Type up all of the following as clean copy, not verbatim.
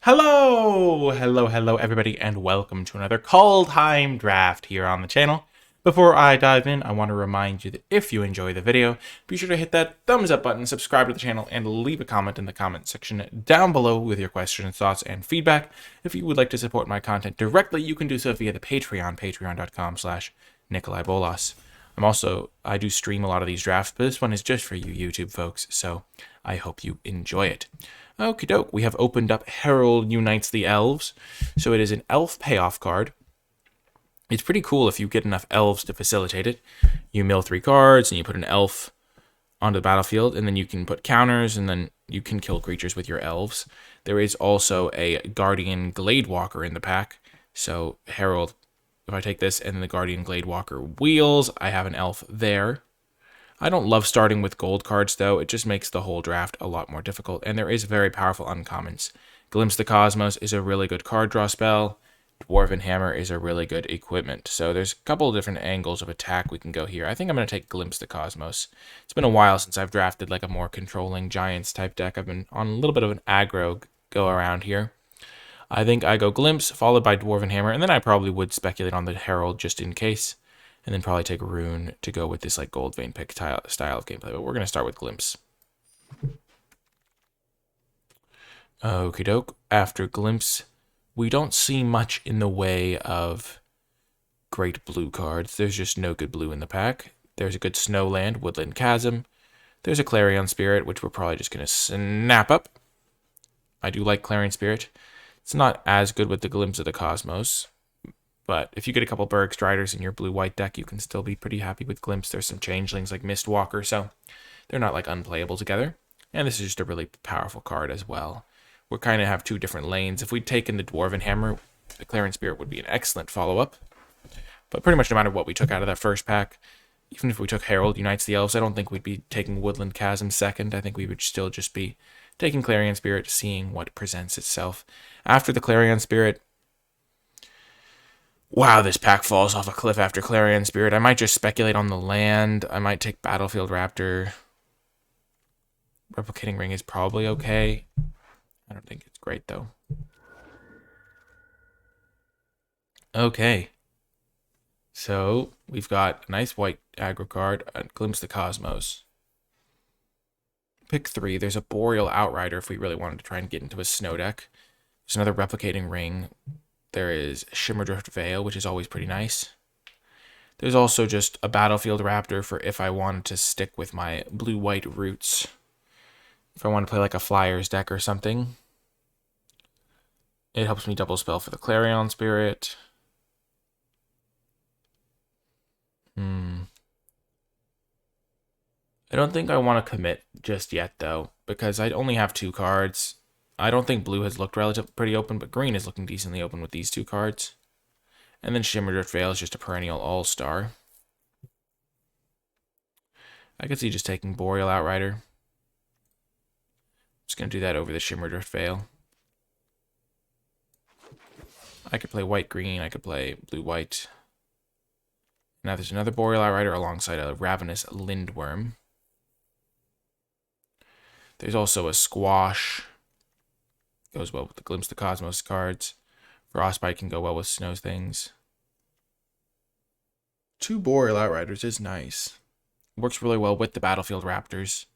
Hello, everybody, and welcome to another Kaldheim draft here on the channel. Before I dive in, I want to remind you that if you enjoy the video, be sure to hit that thumbs up button, subscribe to the channel, and leave a comment in the comment section down below with your questions, thoughts, and feedback. If you would like to support my content directly, you can do so via the Patreon, patreon.com/NicolaiBolas. I do stream a lot of these drafts, but this one is just for you YouTube folks, so I hope you enjoy it. Okie doke, we have opened up Herald Unites the Elves. So it is an elf payoff card. It's pretty cool if you get enough elves to facilitate it. You mill 3 cards and you put an elf onto the battlefield, and then you can put counters, and then you can kill creatures with your elves. There is also a Guardian Gladewalker in the pack. So Herald, if I take this and then the Guardian Gladewalker wheels, I have an elf there. I don't love starting with gold cards, though. It just makes the whole draft a lot more difficult, and there is very powerful uncommons. Glimpse the Cosmos is a really good card draw spell. Dwarven Hammer is a really good equipment. So there's a couple of different angles of attack we can go here. I think I'm going to take Glimpse the Cosmos. It's been a while since I've drafted like a more controlling Giants type deck. I've been on a little bit of an aggro go around here. I think I go Glimpse, followed by Dwarven Hammer, and then I probably would speculate on the Herald just in case. And then probably take Rune to go with this like Gold Vein pick style of gameplay. But we're going to start with Glimpse. Okie doke. After Glimpse, we don't see much in the way of great blue cards. There's just no good blue in the pack. There's a good Snowland, Woodland Chasm. There's a Clarion Spirit, which we're probably just going to snap up. I do like Clarion Spirit. It's not as good with the Glimpse of the Cosmos. But if you get a couple Berg Striders in your blue-white deck, you can still be pretty happy with Glimpse. There's some changelings like Mistwalker, so they're not like unplayable together. And this is just a really powerful card as well. We kind of have two different lanes. If we'd taken the Dwarven Hammer, the Clarion Spirit would be an excellent follow-up. But pretty much no matter what we took out of that first pack, even if we took Herald Unites the Elves, I don't think we'd be taking Woodland Chasm second. I think we would still just be taking Clarion Spirit, seeing what presents itself. After the Clarion Spirit, wow, this pack falls off a cliff after Clarion Spirit. I might just speculate on the land. I might take Battlefield Raptor. Replicating Ring is probably okay. I don't think it's great, though. Okay. So, we've got a nice white aggro card, Glimpse the Cosmos. Pick 3. There's a Boreal Outrider if we really wanted to try and get into a snow deck. There's another Replicating Ring. There is Shimmerdrift Veil, which is always pretty nice. There's also just a Battlefield Raptor for if I wanted to stick with my blue-white roots. If I want to play like a Flyers deck or something. It helps me double spell for the Clarion Spirit. I don't think I want to commit just yet, though, because I only have 2 cards. I don't think blue has looked pretty open, but green is looking decently open with these 2 cards. And then Shimmerdrift Veil is just a perennial all-star. I could see just taking Boreal Outrider. Just going to do that over the Shimmerdrift Veil. I could play white-green, I could play blue-white. Now there's another Boreal Outrider alongside a Ravenous Lindworm. There's also a Squash. Goes well with the Glimpse the Cosmos cards. Frostbite can go well with Snow things. 2 Boreal Outriders is nice. Works really well with the Battlefield Raptors.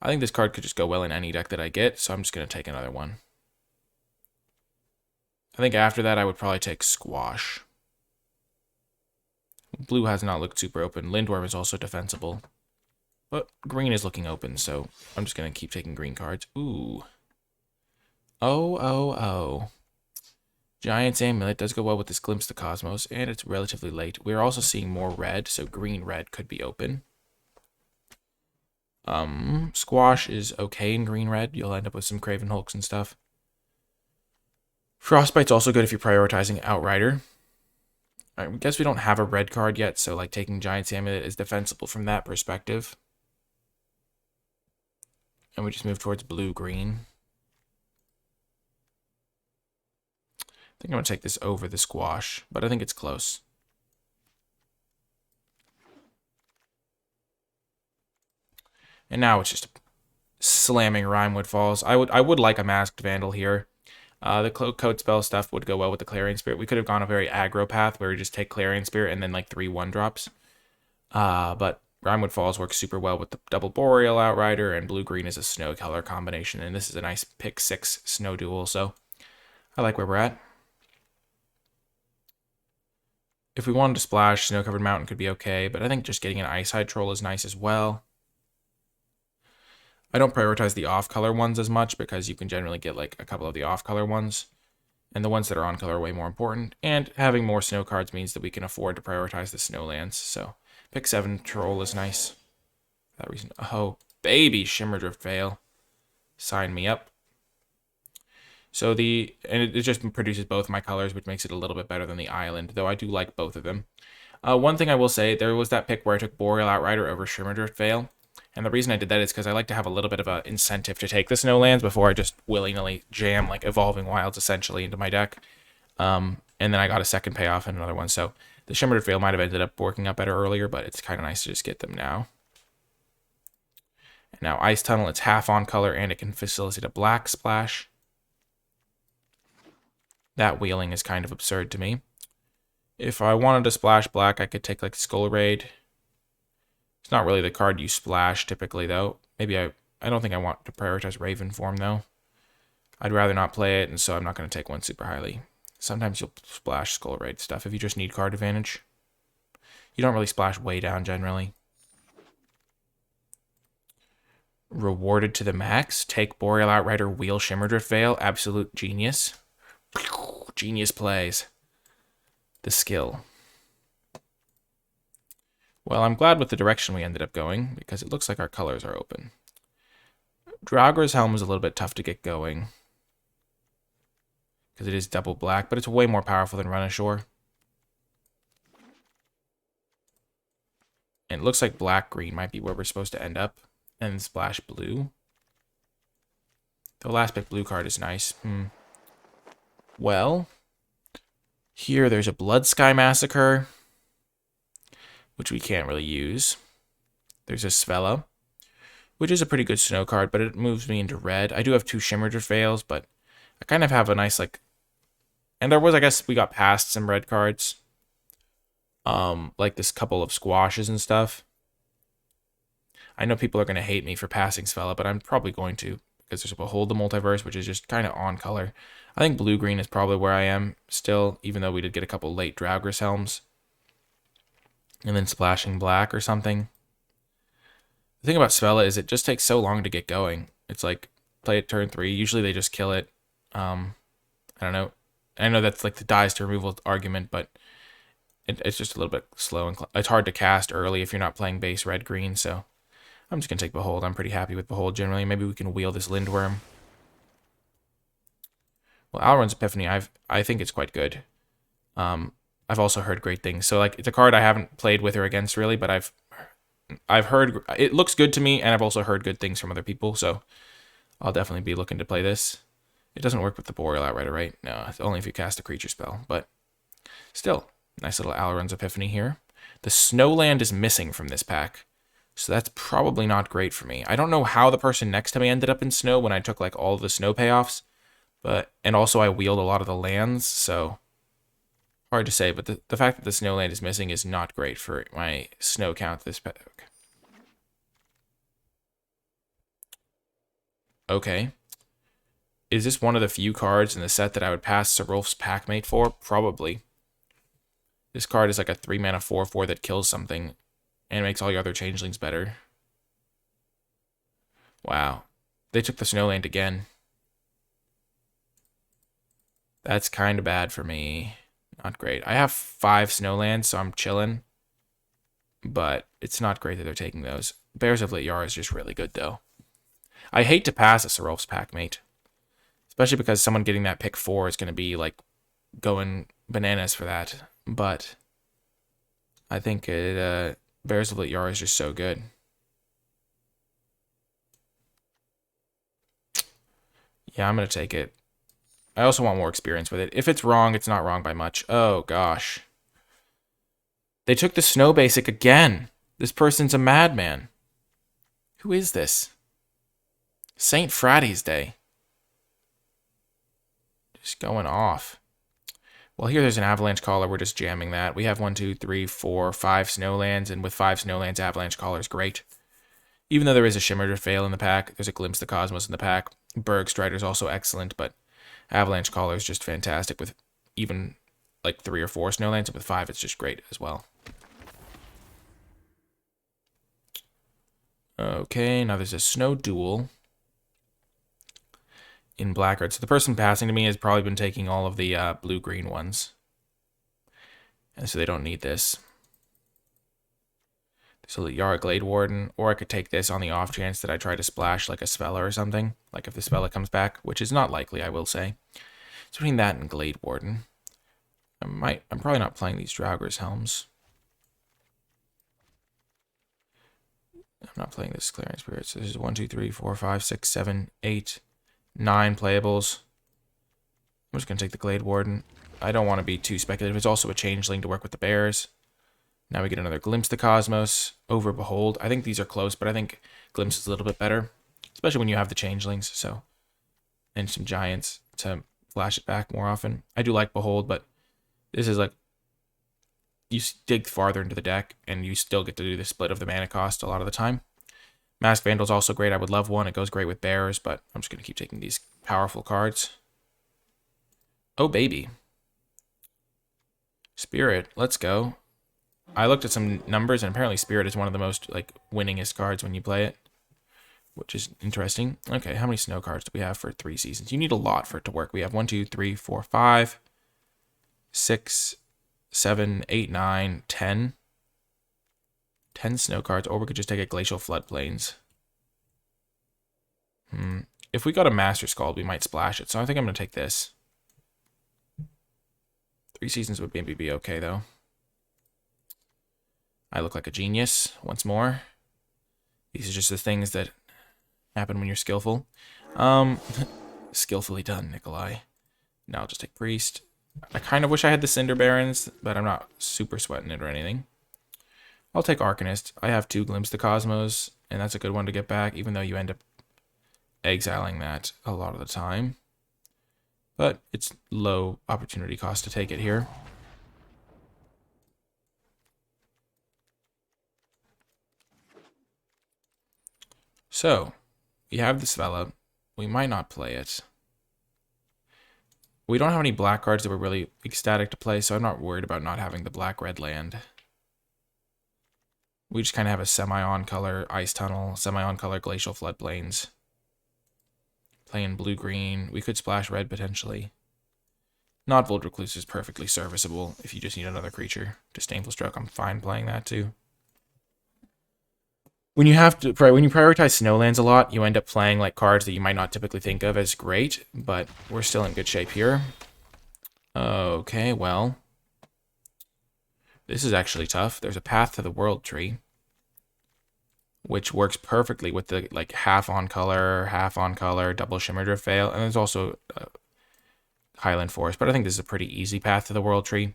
I think this card could just go well in any deck that I get, so I'm just going to take another one. I think after that I would probably take Squash. Blue has not looked super open. Lindworm is also defensible. But green is looking open, so I'm just going to keep taking green cards. Ooh. Oh. Giant's Amulet does go well with this Glimpse the Cosmos, and it's relatively late. We're also seeing more red, so green-red could be open. Squash is okay in green-red. You'll end up with some Craven Hulks and stuff. Frostbite's also good if you're prioritizing Outrider. I guess we don't have a red card yet, so like taking Giant's Amulet is defensible from that perspective. And we just move towards blue-green. I think I'm going to take this over the Squash, but I think it's close. And now it's just slamming Rimewood Falls. I would like a Masked Vandal here. The Code Spell stuff would go well with the Clarion Spirit. We could have gone a very aggro path where we just take Clarion Spirit and then like 3 1-drops. But Rimewood Falls works super well with the double Boreal Outrider, and blue-green is a snow color combination, and this is a nice pick 6 snow duel, so I like where we're at. If we wanted to splash, Snow-Covered Mountain could be okay, but I think just getting an Ice-Hide Troll is nice as well. I don't prioritize the off-color ones as much because you can generally get like a couple of the off-color ones, and the ones that are on-color are way more important, and having more snow cards means that we can afford to prioritize the snowlands, so pick 7 Troll is nice. For that reason. Oh, baby, Shimmerdrift Veil. Sign me up. So it just produces both my colors, which makes it a little bit better than the island, though I do like both of them. One thing I will say, there was that pick where I took Boreal Outrider over Shimmerdrift Veil, and the reason I did that is because I like to have a little bit of an incentive to take the snowlands before I just willy-nilly jam like Evolving Wilds essentially into my deck. And then I got a second payoff and another one, so the Shimmerdrift Veil might have ended up working out better earlier, but it's kind of nice to just get them now. And now Ice Tunnel, it's half on color, and it can facilitate a black splash. That wheeling is kind of absurd to me. If I wanted to splash black, I could take like Skull Raid. It's not really the card you splash typically, though. Maybe I don't think I want to prioritize Raven Form, though. I'd rather not play it, and so I'm not going to take one super highly. Sometimes you'll splash Skull Raid stuff if you just need card advantage. You don't really splash way down generally. Rewarded to the max. Take Boreal Outrider, wheel Shimmerdrift Veil. Absolute genius. Genius plays. The skill. Well, I'm glad with the direction we ended up going, because it looks like our colors are open. Draugr's Helm is a little bit tough to get going, because it is double black, but it's way more powerful than Run Ashore. And it looks like black-green might be where we're supposed to end up, and splash blue. The last pick blue card is nice. Well, here there's a Blood Sky Massacre, which we can't really use. There's a Svella, which is a pretty good snow card, but it moves me into red. I do have 2 Shimmerdrift Veils, but I kind of have a nice, like... And there was, I guess, we got past some red cards. Like this couple of Squashes and stuff. I know people are going to hate me for passing Svella, but I'm probably going to, because there's a Behold the Multiverse, which is just kind of on color. I think blue-green is probably where I am still, even though we did get a couple late Draugr Helms. And then splashing black or something. The thing about Svella is it just takes so long to get going. It's like, play it turn 3. Usually they just kill it. I don't know. I know that's like the dies to removal argument, but it's just a little bit slow. And it's hard to cast early if you're not playing base red-green, so I'm just going to take Behold. I'm pretty happy with Behold generally. Maybe we can wheel this Lindworm. Well, Alrund's Epiphany, I think it's quite good. I've also heard great things. So, like, it's a card I haven't played with or against, really, but I've heard... It looks good to me, and I've also heard good things from other people, so I'll definitely be looking to play this. It doesn't work with the Boreal Outrider, right? No, it's only if you cast a creature spell, but still, nice little Alrund's Epiphany here. The Snowland is missing from this pack, so that's probably not great for me. I don't know how the person next to me ended up in snow when I took, like, all of the snow payoffs, and also I wheeled a lot of the lands, so hard to say, but the fact that the Snowland is missing is not great for my snow count this pack. Okay. Is this one of the few cards in the set that I would pass Serulf's Packmate for? Probably. This card is like a 3-mana 4/4 that kills something and makes all your other changelings better. Wow. They took the Snowland again. That's kind of bad for me. Not great. I have 5 Snowlands, so I'm chilling. But it's not great that they're taking those. Bears of Lit Yar is just really good, though. I hate to pass a Serulf's Packmate. Especially because someone getting that pick 4 is going to be, like, going bananas for that. But I think Bears of Lit Yar is just so good. Yeah, I'm going to take it. I also want more experience with it. If it's wrong, it's not wrong by much. Oh, gosh. They took the snow basic again. This person's a madman. Who is this? St. Friday's Day. Just going off. Well, here there's an Avalanche Caller. We're just jamming that. We have 1, 2, 3, 4, 5 Snowlands, and with 5 Snowlands, Avalanche Caller is great. Even though there is a Shimmer Fail in the pack, there's a Glimpse the Cosmos in the pack. Berg Strider is also excellent, but Avalanche Caller is just fantastic with even like 3 or 4 Snowlands, and with 5, it's just great as well. Okay, now there's a Snow Duel in black red. So the person passing to me has probably been taking all of the blue-green ones. And so they don't need this. So the Yara Glade Warden, or I could take this on the off chance that I try to splash like a Spella or something. Like if the Spella comes back, which is not likely, I will say. So between that and Glade Warden, I'm probably not playing these Draugur's Helms. I'm not playing this Clearing Spirit. So this is 1, 2, 3, 4, 5, 6, 7, 8, 9 playables. I'm just going to take the Glade Warden. I don't want to be too speculative. It's also a Changeling to work with the Bears. Now we get another Glimpse the Cosmos over Behold. I think these are close, but I think Glimpse is a little bit better, especially when you have the Changelings, so, and some Giants to flash it back more often. I do like Behold, but this is like, you dig farther into the deck, and you still get to do the split of the mana cost a lot of the time. Mask Vandal's also great. I would love one. It goes great with Bears, but I'm just going to keep taking these powerful cards. Oh, baby. Spirit, let's go. I looked at some numbers, and apparently Spirit is one of the most, like, winningest cards when you play it, which is interesting. Okay, how many snow cards do we have for 3 seasons? You need a lot for it to work. We have 1, 2, 3, 4, 5, 6, 7, 8, 9, 10. 10 snow cards, or we could just take a Glacial Floodplains. If we got a Master Scald, we might splash it, so I think I'm going to take this. 3 seasons would maybe be okay, though. I look like a genius, once more. These are just the things that happen when you're skillful. Skillfully done, Nikolai. Now I'll just take Priest. I kind of wish I had the Cinder Barons, but I'm not super sweating it or anything. I'll take Arcanist. I have 2 Glimpse the Cosmos, and that's a good one to get back, even though you end up exiling that a lot of the time. But it's low opportunity cost to take it here. So, we have the Svella. We might not play it. We don't have any black cards that we're really ecstatic to play, so I'm not worried about not having the black-red land. We just kind of have a semi-on color Ice Tunnel, semi-on color Glacial Floodplains. Playing blue-green. We could splash red potentially. Noddvold Recluse is perfectly serviceable if you just need another creature. Disdainful Stroke, I'm fine playing that too. When you prioritize Snowlands a lot, you end up playing like cards that you might not typically think of as great, but we're still in good shape here. Okay, well, this is actually tough. There's a Path to the World tree, which works perfectly with the like half on color, double Shimmer Drift Veil, and there's also Highland Forest, but I think this is a pretty easy Path to the World tree.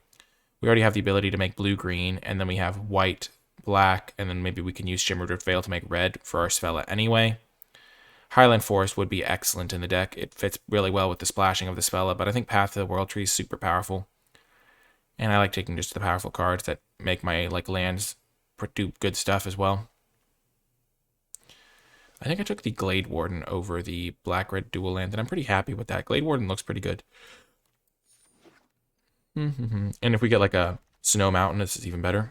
We already have the ability to make blue-green, and then we have white, black, and then maybe we can use Shimmer Drift Veil to make red for our Svella anyway. Highland Forest would be excellent in the deck. It fits really well with the splashing of the Svella, but I think Path to the World tree is super powerful. And I like taking just the powerful cards that make my like lands do good stuff as well. I think I took the Glade Warden over the black-red dual land, and I'm pretty happy with that. Glade Warden looks pretty good. And if we get like a Snow Mountain, this is even better.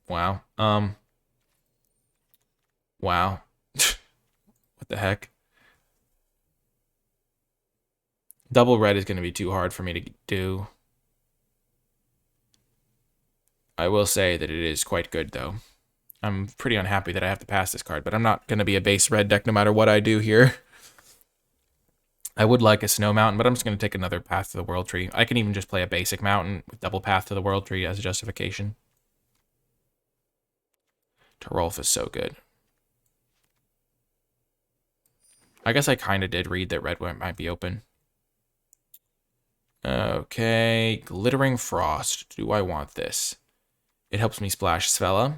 Wow. Wow. What the heck? Double red is going to be too hard for me to do. I will say that it is quite good, though. I'm pretty unhappy that I have to pass this card, but I'm not going to be a base red deck no matter what I do here. I would like a Snow Mountain, but I'm just going to take another Path to the World tree. I can even just play a basic mountain with double Path to the World tree as a justification. Tarolf is so good. I guess I kind of did read that red might be open. Okay, Glittering Frost. Do I want this? It helps me splash Svella.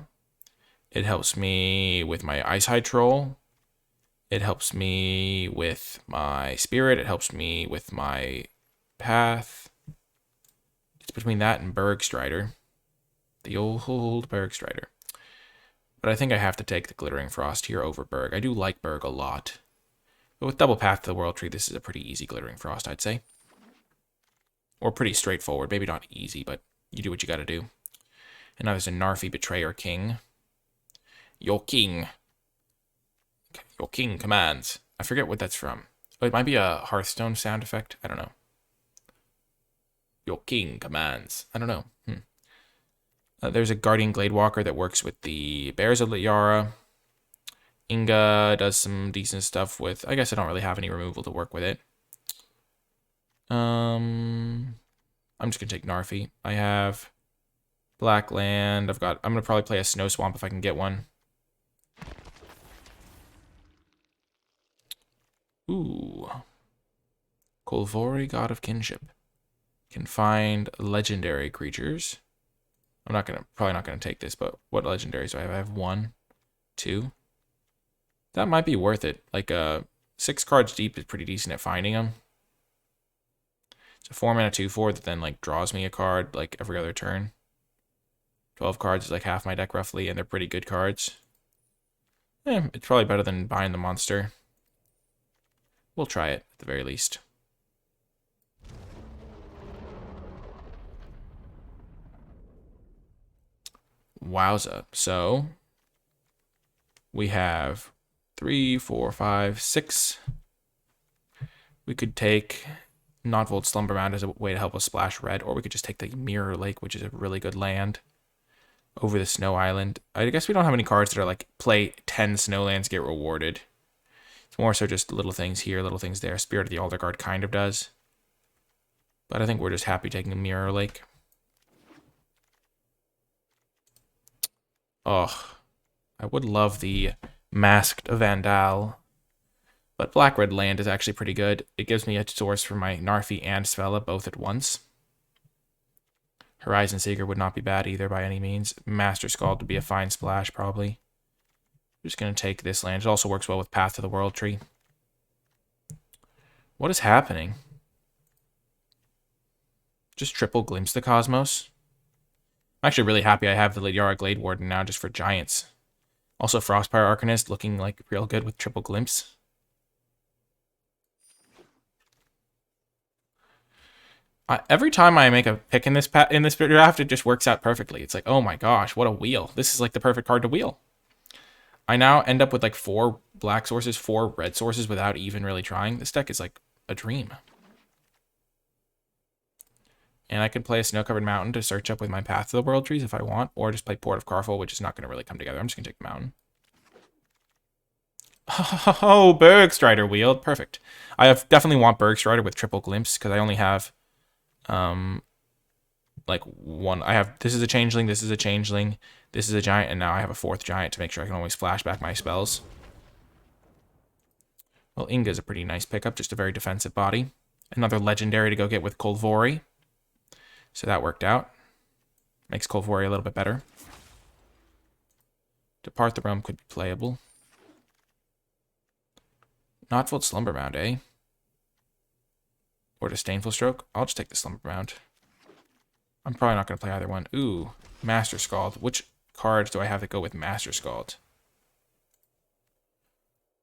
It helps me with my Ice High Troll. It helps me with my spirit. It helps me with my path. It's between that and Bergstrider. The old Bergstrider. But I think I have to take the Glittering Frost here over Berg. I do like Berg a lot. But with double path to the World Tree, this is a pretty easy Glittering Frost, I'd say. Or pretty straightforward. Maybe not easy, but you do what you gotta do. And now there's a Narfi Betrayer King. Your king. Your king commands. I forget what that's from. Oh, it might be a Hearthstone sound effect. I don't know. Your king commands. I don't know. There's a Guardian Gladewalker that works with the Bears of Liara. Inga does some decent stuff with... I guess I don't really have any removal to work with it. I'm just going to take Narfi. I have Black Land. I'm going to probably play a Snow Swamp if I can get one. Ooh. Kolvori, God of Kinship. Can find legendary creatures. I'm probably not gonna take this, but what legendaries do I have? I have 1, 2. That might be worth it. Like 6 cards deep is pretty decent at finding them. It's a 4-mana 2/4 that then like draws me a card like every other turn. 12 cards is like half my deck roughly, and they're pretty good cards. It's probably better than buying the monster. We'll try it at the very least. Wowza. So we have 3, 4, 5, 6. We could take Notvold Slumbermound as a way to help us splash red, or we could just take the Mirror Lake, which is a really good land, over the Snow Island. I guess we don't have any cards that are like play 10 Snowlands, get rewarded. It's more so just little things here, little things there. Spirit of the Alder Guard kind of does. But I think we're just happy taking a Mirror Lake. Oh, I would love the Masked Vandal. But Black-Red land is actually pretty good. It gives me a source for my Narfi and Svella both at once. Horizon Seeker would not be bad either by any means. Master Scald would be a fine splash, probably. I'm just going to take this land. It also works well with Path to the World Tree. What is happening? Just triple Glimpse the Cosmos? I'm actually really happy I have the Liara Glade Warden now just for Giants. Also Frostpire Arcanist looking like real good with triple Glimpse. Every time I make a pick in this draft, it just works out perfectly. It's like, oh my gosh, what a wheel. This is like the perfect card to wheel. I now end up with like 4 black sources, 4 red sources without even really trying. This deck is like a dream. And I could play a Snow-Covered Mountain to search up with my Path to the World Trees if I want, or just play Port of Carful, which is not going to really come together. I'm just going to take the Mountain. Oh, Bergstrider wheeled. Perfect. I definitely want Bergstrider with triple Glimpse, because I only have like one. This is a Changeling, this is a Changeling, this is a Giant, and now I have a 4th Giant to make sure I can always flash back my spells. Well, Inga's a pretty nice pickup, just a very defensive body. Another legendary to go get with Kolvori. So that worked out. Makes Kolvori a little bit better. Depart the Realm could be playable. Notvold Slumbermound, eh? Or Disdainful Stroke? I'll just take the Slumbermound. I'm probably not going to play either one. Ooh, Master Scald. Which cards do I have that go with Master Scald?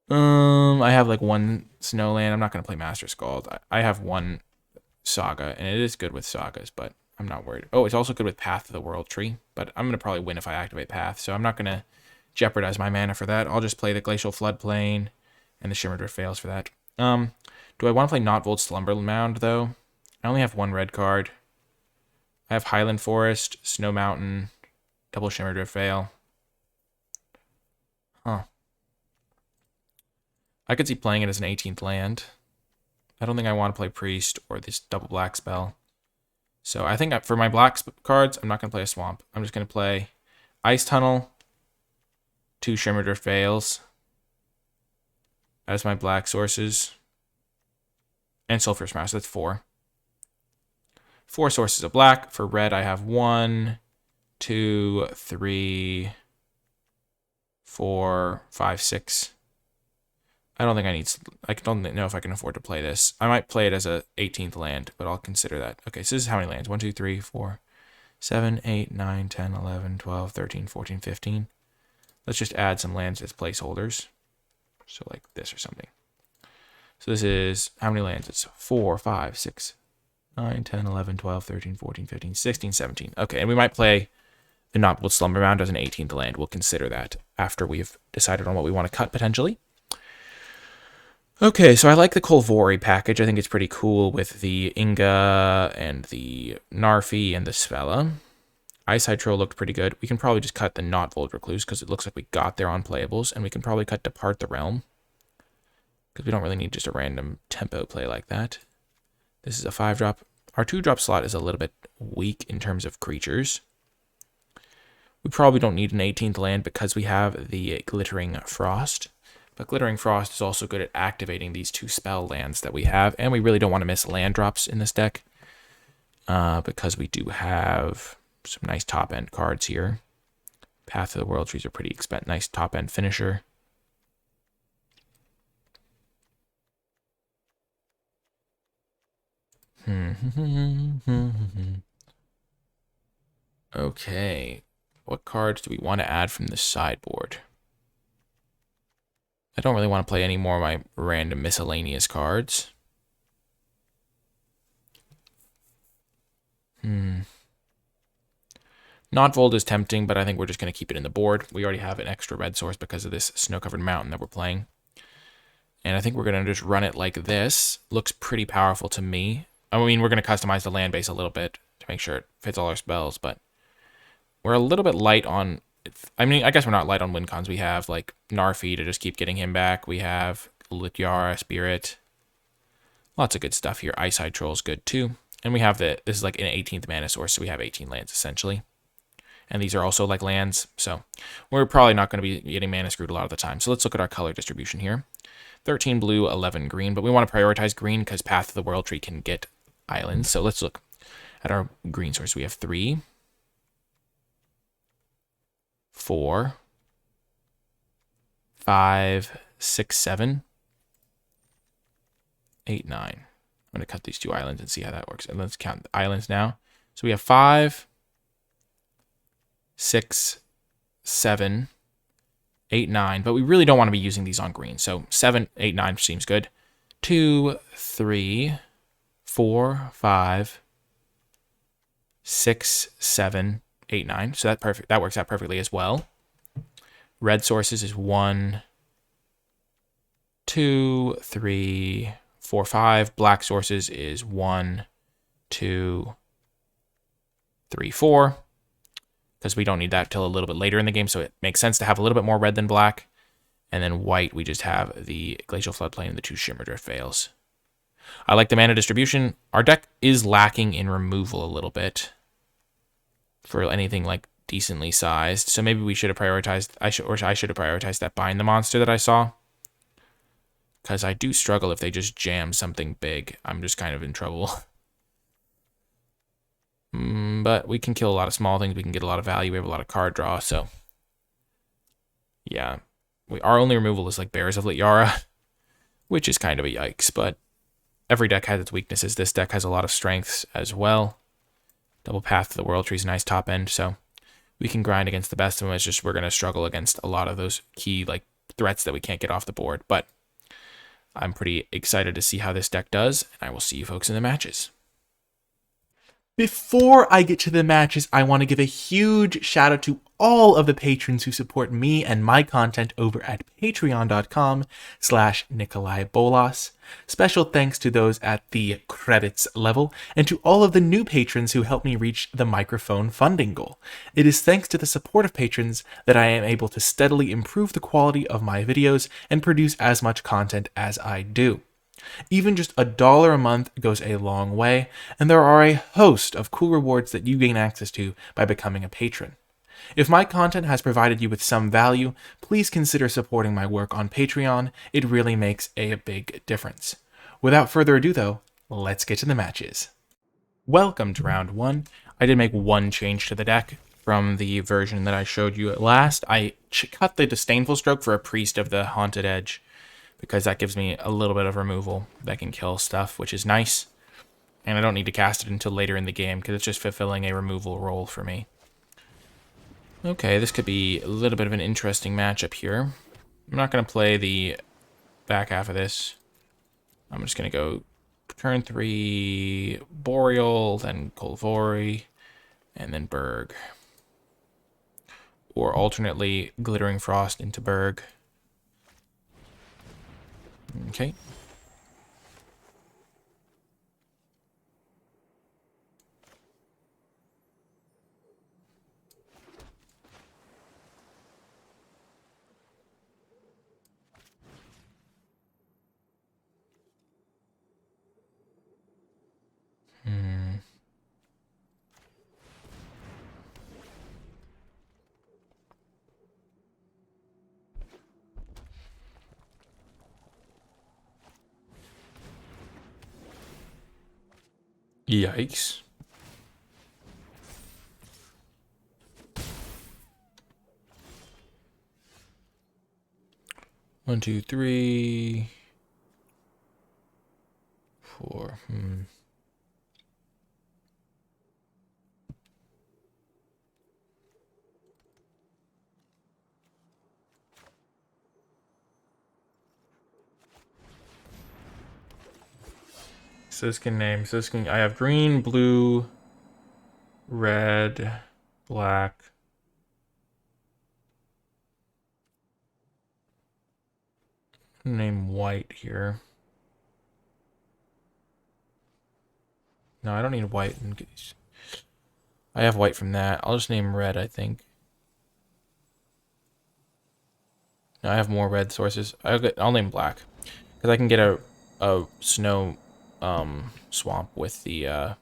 I have like 1 Snowland. I'm not going to play Master Scald. I have 1 Saga, and it is good with Sagas, but I'm not worried. Oh, it's also good with Path to the World Tree, but I'm going to probably win if I activate Path, so I'm not going to jeopardize my mana for that. I'll just play the Glacial Floodplain and the Shimmerdrift Fails for that. Do I want to play Notvold Slumbermound, though? I only have 1 red card. I have Highland Forest, Snow Mountain, double Shimmerdrift Veil. Huh. I could see playing it as an 18th land. I don't think I want to play Priest or this double black spell. So I think for my black cards, I'm not going to play a Swamp. I'm just going to play Ice Tunnel, 2 Shimmerdrift Veils as my black sources, and Sulphurous Mouse. That's 4. 4 sources of black. For red, I have 1, 2, 3, 4, 5, 6. I don't think I need... I don't know if I can afford to play this. I might play it as a 18th land, but I'll consider that. Okay, so this is how many lands? 1, 2, 3, 4, 7, 8, 9, 10, 11, 12, 13, 14, 15. Let's just add some lands as placeholders. So like this or something. So this is... How many lands? It's 4, 5, 6, 9, 10, 11, 12, 13, 14, 15, 16, 17. Okay, and we might play the Knotwood Slumber Mound as an 18th land. We'll consider that after we've decided on what we want to cut, potentially. Okay, so I like the Kolvori package. I think it's pretty cool with the Inga and the Narfi and the Svella. Eyesight Troll looked pretty good. We can probably just cut the Notvold Recluse because it looks like we got there on playables. And we can probably cut Depart the Realm because we don't really need just a random tempo play like that. This is a 5-drop. Our 2-drop slot is a little bit weak in terms of creatures. We probably don't need an 18th land because we have the Glittering Frost. But Glittering Frost is also good at activating these 2 spell lands that we have. And we really don't want to miss land drops in this deck. Because we do have some nice top-end cards here. Path of the World Trees are pretty expensive. Nice top-end finisher. Okay. What cards do we want to add from the sideboard? I don't really want to play any more of my random miscellaneous cards. Notvold is tempting, but I think we're just going to keep it in the board. We already have an extra red source because of this snow-covered mountain that we're playing. And I think we're going to just run it like this. Looks pretty powerful to me. I mean, we're going to customize the land base a little bit to make sure it fits all our spells, but we're a little bit light on... I mean, I guess we're not light on win cons. We have, like, Narfi to just keep getting him back. We have Lityara, Spirit. Lots of good stuff here. Eyesight Troll is good, too. And we have this is like an 18th mana source, so we have 18 lands, essentially. And these are also, like, lands, so we're probably not going to be getting mana screwed a lot of the time. So let's look at our color distribution here. 13 blue, 11 green, but we want to prioritize green because Path of the World Tree can get islands. So let's look at our green source. We have 3, 4, 5, 6, 7, 8, 9. I'm going to cut these 2 islands and see how that works. And let's count the islands now. So we have 5, 6, 7, 8, 9, but we really don't want to be using these on green. So 7, 8, 9 seems good. 2, 3, 4, 5, 6, 7, 8, 9. So that works out perfectly as well. Red sources is 1, 2, 3, 4, 5. Black sources is 1, 2, 3, 4. Because we don't need that till a little bit later in the game, so it makes sense to have a little bit more red than black. And then white, we just have the Glacial Floodplain and the 2 Shimmer Drift Veils. I like the mana distribution. Our deck is lacking in removal a little bit for anything like decently sized. So maybe we should have prioritized, I should have prioritized that Bind the Monster that I saw. Because I do struggle if they just jam something big. I'm just kind of in trouble. But we can kill a lot of small things. We can get a lot of value. We have a lot of card draw. So, yeah. Our only removal is like Bears of Lityara, which is kind of a yikes. But every deck has its weaknesses. This deck has a lot of strengths as well. Double Path to the World Tree is a nice top end. So we can grind against the best of them. It's just we're going to struggle against a lot of those key like threats that we can't get off the board. But I'm pretty excited to see how this deck does. And I will see you folks in the matches. Before I get to the matches, I want to give a huge shout out to all of the patrons who support me and my content over at patreon.com/NicolaiBolas. Special thanks to those at the credits level and to all of the new patrons who helped me reach the microphone funding goal. It is thanks to the support of patrons that I am able to steadily improve the quality of my videos and produce as much content as I do. Even just $1 a month goes a long way, and there are a host of cool rewards that you gain access to by becoming a patron. If my content has provided you with some value, please consider supporting my work on Patreon. It really makes a big difference. Without further ado though, let's get to the matches. Welcome to round 1. I did make one change to the deck from the version that I showed you at last. I cut the Disdainful Stroke for a Priest of the Haunted Edge, because that gives me a little bit of removal that can kill stuff, which is nice. And I don't need to cast it until later in the game because it's just fulfilling a removal role for me. Okay, this could be a little bit of an interesting matchup here. I'm not going to play the back half of this. I'm just going to go turn 3 Boreal, then Kolvori, and then Berg. Or alternately, Glittering Frost into Berg. Okay. Yikes. One, two, three, 4. Siskin name. Siskin. I have green, blue, red, black. Name white here. No, I don't need white. I have white from that. I'll just name red, I think. No, I have more red sources. I'll name black. Because I can get a snow swamp with the... I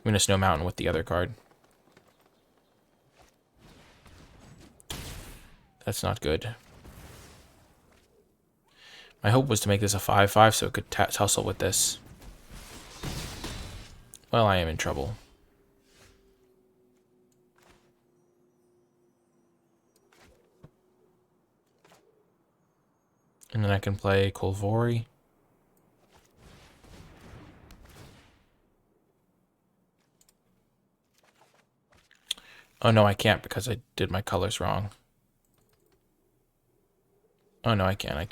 mean, a snow mountain with the other card. That's not good. My hope was to make this a 5/5 so it could tussle with this. Well, I am in trouble. And then I can play Kolvori. Oh no, I can't because I did my colors wrong. Oh no, I can.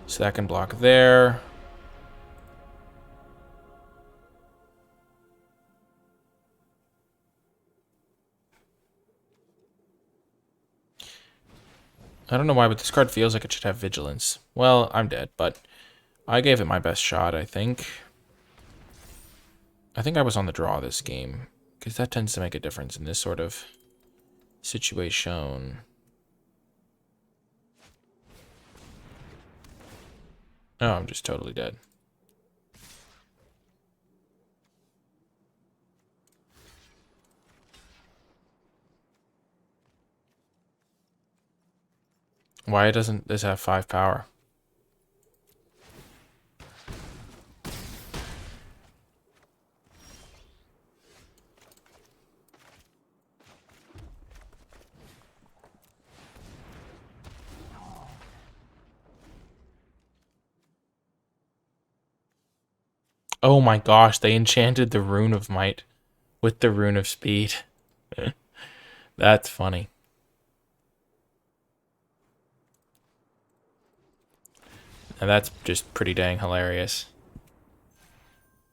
So that can block there. I don't know why, but this card feels like it should have Vigilance. Well, I'm dead, but I gave it my best shot, I think. I think I was on the draw this game, because that tends to make a difference in this sort of situation. Oh, I'm just totally dead. Why doesn't this have 5 power? Oh my gosh, they enchanted the Rune of Might with the Rune of Speed. That's funny. And that's just pretty dang hilarious.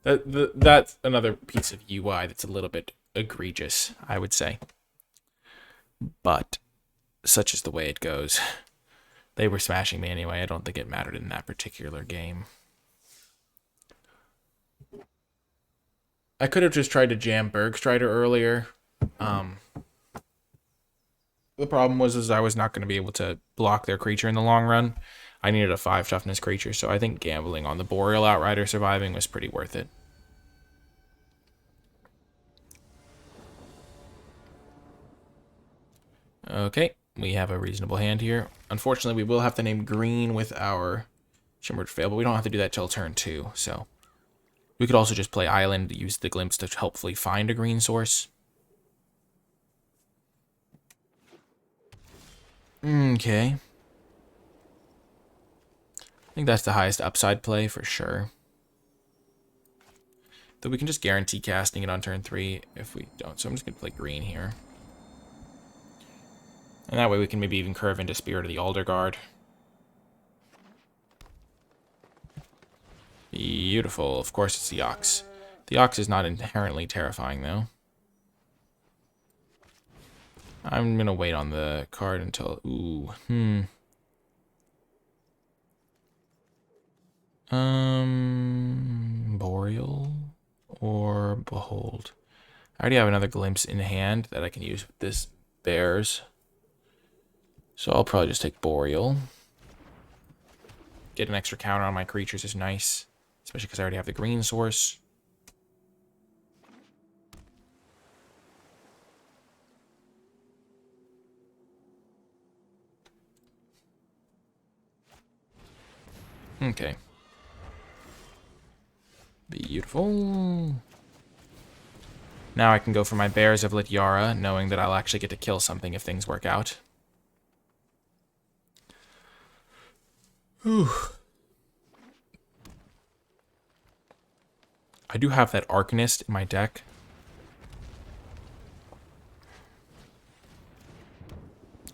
That's another piece of UI that's a little bit egregious, I would say. But such is the way it goes. They were smashing me anyway. I don't think it mattered in that particular game. I could have just tried to jam Bergstrider earlier. The problem was I was not going to be able to block their creature in the long run. I needed a 5 toughness creature, so I think gambling on the Boreal Outrider surviving was pretty worth it. Okay, we have a reasonable hand here. Unfortunately, we will have to name green with our Shimmered Fail, but we don't have to do that till turn 2, so... We could also just play Island, use the Glimpse to hopefully find a green source. Okay. I think that's the highest upside play for sure. Though we can just guarantee casting it on turn 3 if we don't. So I'm just going to play green here. And that way we can maybe even curve into Spirit of the Alder Guard. Beautiful. Of course it's the Ox. The Ox is not inherently terrifying, though. I'm going to wait on the card until... Ooh. Boreal or Behold. I already have another Glimpse in hand that I can use with this Bears. So I'll probably just take Boreal. Get an extra counter on my creatures is nice. Especially because I already have the green source. Okay. Beautiful. Now I can go for my Bears of Lityara, knowing that I'll actually get to kill something if things work out. Whew. I do have that Arcanist in my deck.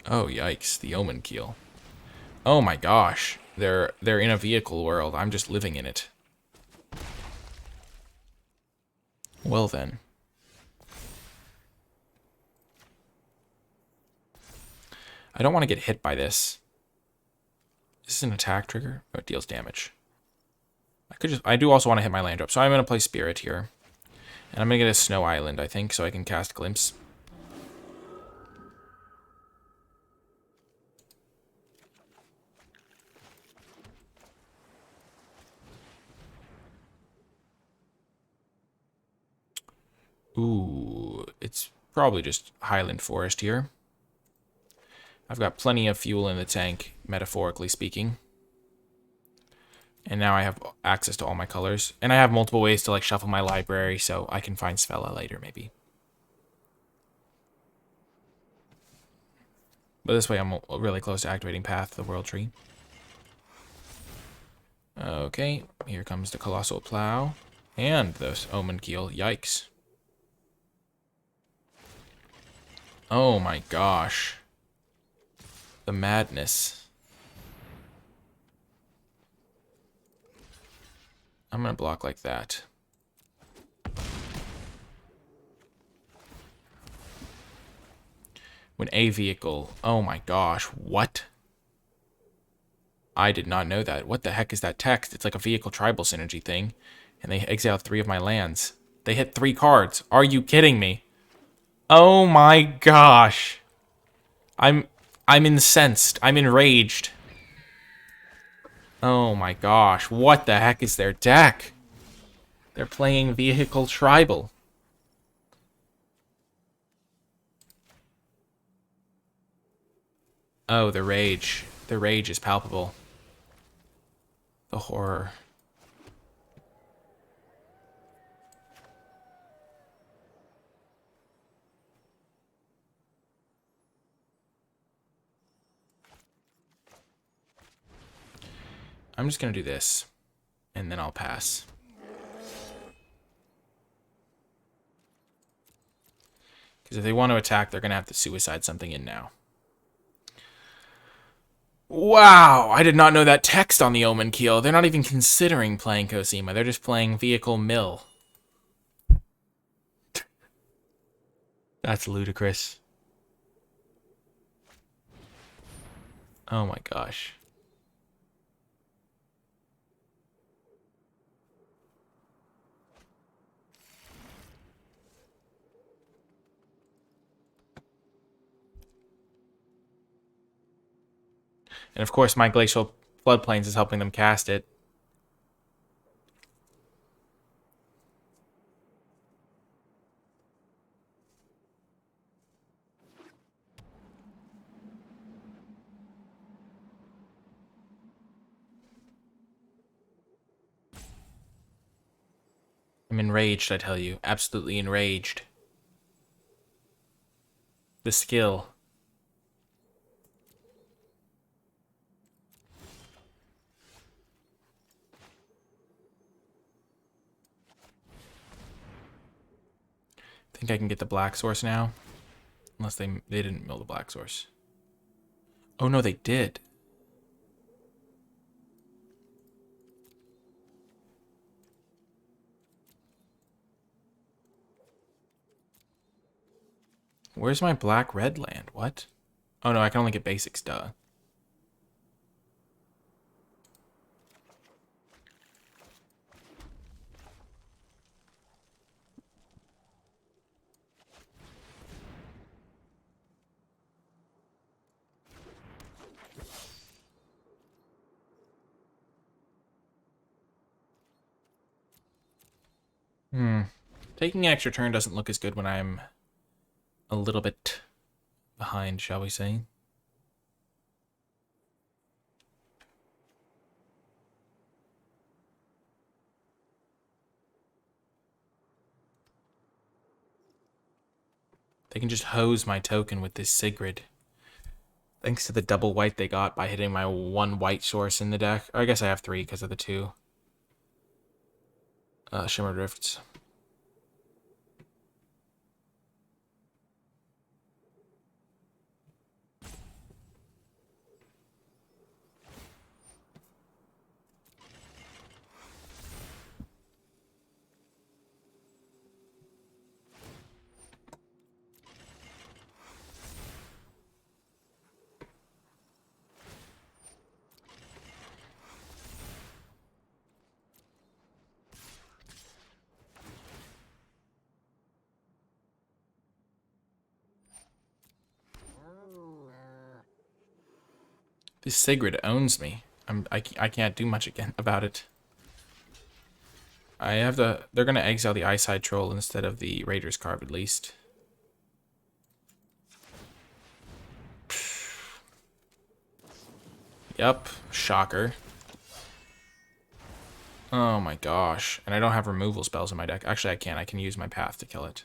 Oh, yikes. The Omen Keel. Oh my gosh. They're in a vehicle world. I'm just living in it. Well then. I don't want to get hit by this. Is this an attack trigger? Oh, it deals damage. I do also want to hit my land drop, so I'm going to play Spirit here. And I'm going to get a Snow Island, I think, so I can cast Glimpse. Ooh, it's probably just Highland Forest here. I've got plenty of fuel in the tank, metaphorically speaking. And now I have access to all my colors. And I have multiple ways to, like, shuffle my library, so I can find Svella later, maybe. But this way I'm really close to activating Path, the World Tree. Okay, here comes the Colossal Plow. And the Omen Keel. Yikes. Oh my gosh. The madness. I'm going to block like that. When a vehicle... Oh my gosh, what? I did not know that. What the heck is that text? It's like a vehicle tribal synergy thing. And they exiled 3 of my lands. They hit 3 cards. Are you kidding me? Oh my gosh. I'm incensed. I'm enraged. Oh my gosh. What the heck is their deck? They're playing vehicle tribal. Oh, the rage. The rage is palpable. The horror. I'm just going to do this. And then I'll pass. Because if they want to attack, they're going to have to suicide something in now. Wow, I did not know that text on the Omen Keel. They're not even considering playing Cosima. They're just playing Vehicle Mill. That's ludicrous. Oh my gosh. And of course, my Glacial Floodplains is helping them cast it. I'm enraged, I tell you. Absolutely enraged. The skill. think I can get the black source now. Unless they didn't mill the black source. Oh no, they did. Where's my black-red land? What? Oh no, I can only get basics, duh. Taking an extra turn doesn't look as good when I'm a little bit behind, shall we say. They can just hose my token with this Sigrid. Thanks to the double white they got by hitting my one white source in the deck. Or I guess I have 3 because of the 2. Shimmer Drifts. This Sigrid owns me. I can't do much again about it. I have the... They're going to exile the Eyeside Troll instead of the Raider's Carve, at least. Yup. Shocker. Oh my gosh. And I don't have removal spells in my deck. Actually, I can. I can use my path to kill it.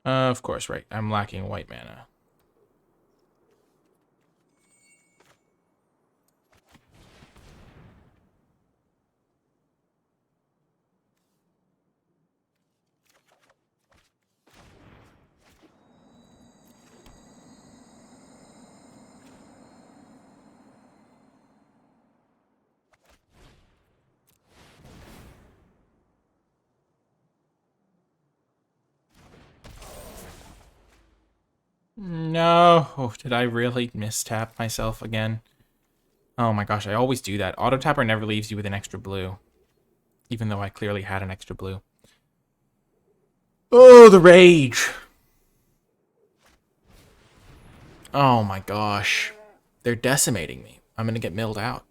Of course, right. I'm lacking white mana. No. Oh, did I really mistap myself again? Oh my gosh, I always do that. Auto tapper never leaves you with an extra blue. Even though I clearly had an extra blue. Oh, the rage! Oh my gosh. They're decimating me. I'm gonna get milled out.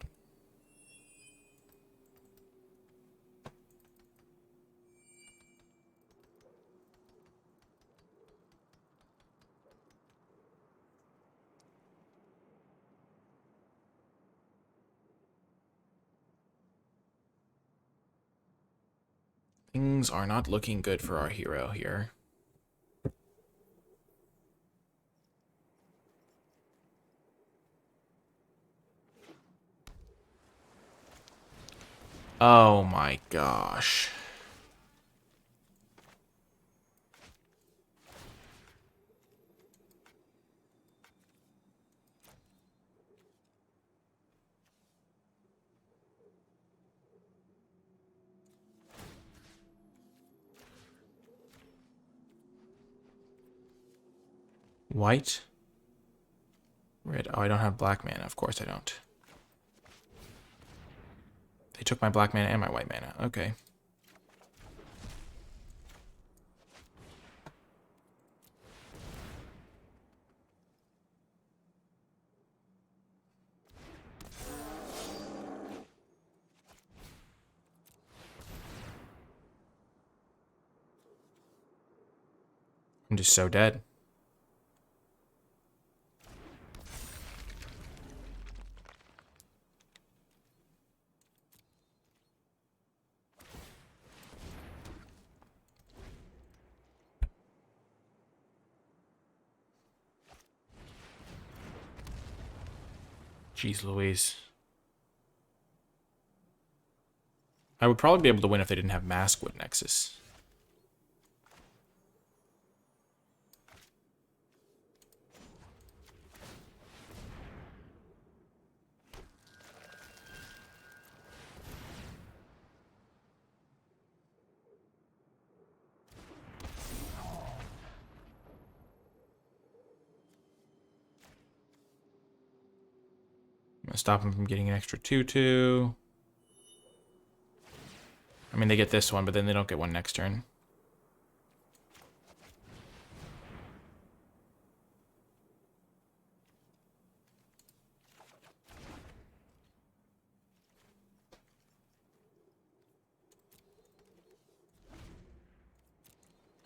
Things are not looking good for our hero here. Oh my gosh. White? Red. Oh, I don't have black mana. Of course I don't. They took my black mana and my white mana. Okay. I'm just so dead. Jeez Louise. I would probably be able to win if they didn't have Maskwood Nexus. I'm gonna stop them from getting an extra 2/2. I mean, they get this one, but then they don't get one next turn.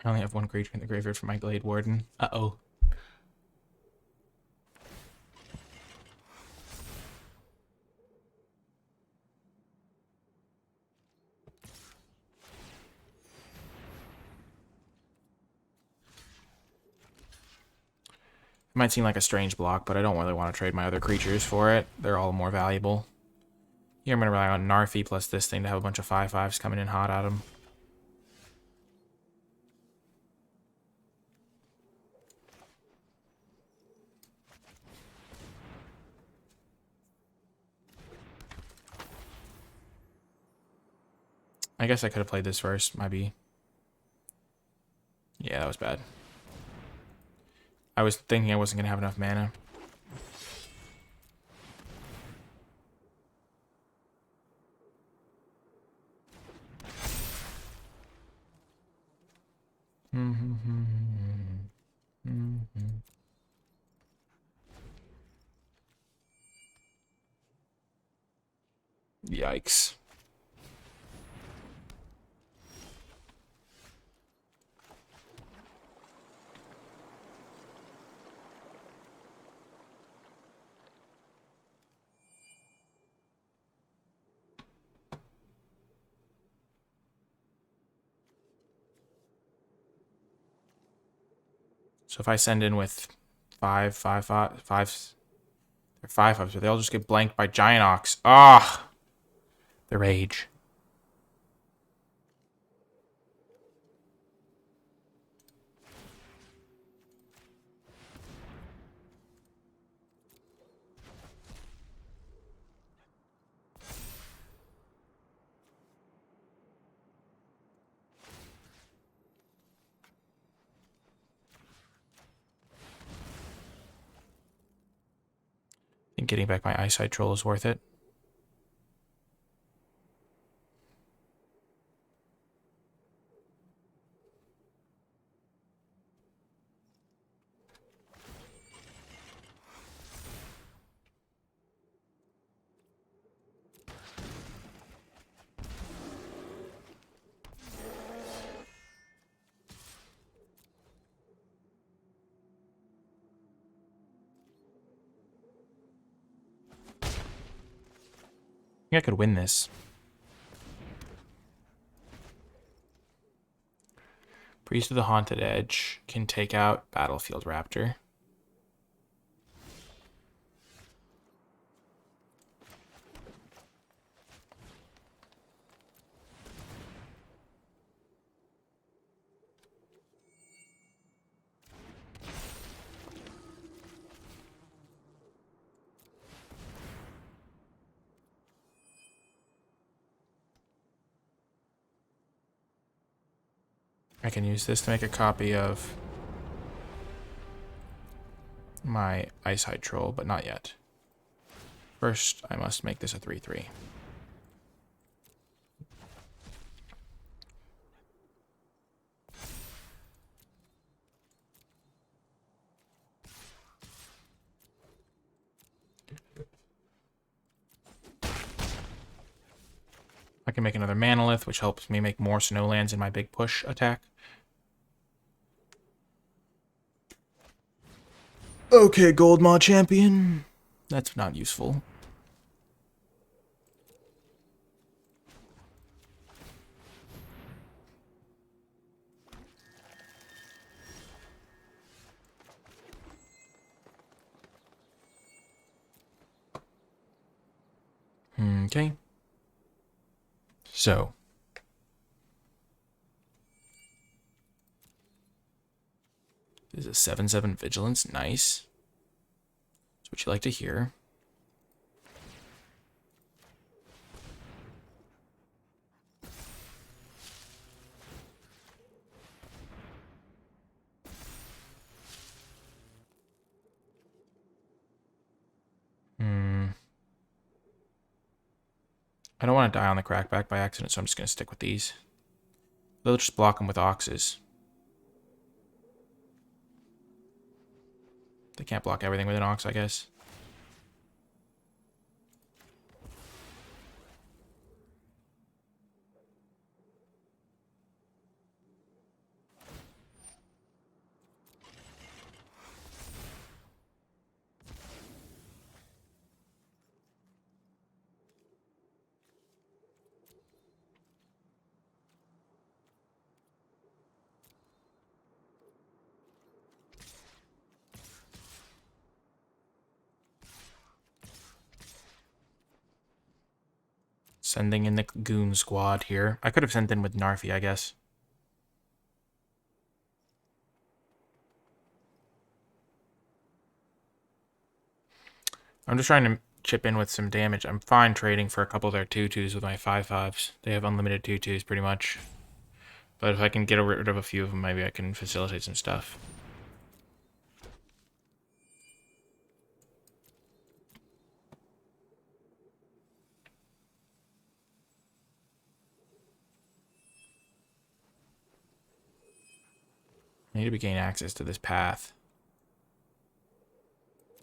I only have one creature in the graveyard for my Glade Warden. Uh-oh. It might seem like a strange block, but I don't really want to trade my other creatures for it. They're all more valuable. Here I'm going to rely on Narfi plus this thing to have a bunch of 5/5s coming in hot at him. I guess I could have played this first, maybe. Yeah, that was bad. I was thinking I wasn't going to have enough mana. Yikes. So if I send in with 5/5s, they're 5/5s, but they all just get blanked by Giant Ox. Ah, the rage. I think getting back my Eyesight Troll is worth it. I think I could win this. Priest of the Haunted Edge can take out Battlefield Raptor. I can use this to make a copy of my Eyesight Troll, but not yet. First, I must make this a 3/3. I can make another Manalith, which helps me make more Snowlands in my big push attack. Okay, Gold Maw Champion. That's not useful. Okay. So. This is a 7/7 Vigilance. Nice. That's what you like to hear. I don't want to die on the crackback by accident, so I'm just going to stick with these. They'll just block them with Oxes. They can't block everything with an Ox, I guess. Sending in the Goon Squad here. I could have sent in with Narfi, I guess. I'm just trying to chip in with some damage. I'm fine trading for a couple of their 2/2s with my 5/5s. They have unlimited 2/2s pretty much. But if I can get rid of a few of them, maybe I can facilitate some stuff. I need to gain access to this path.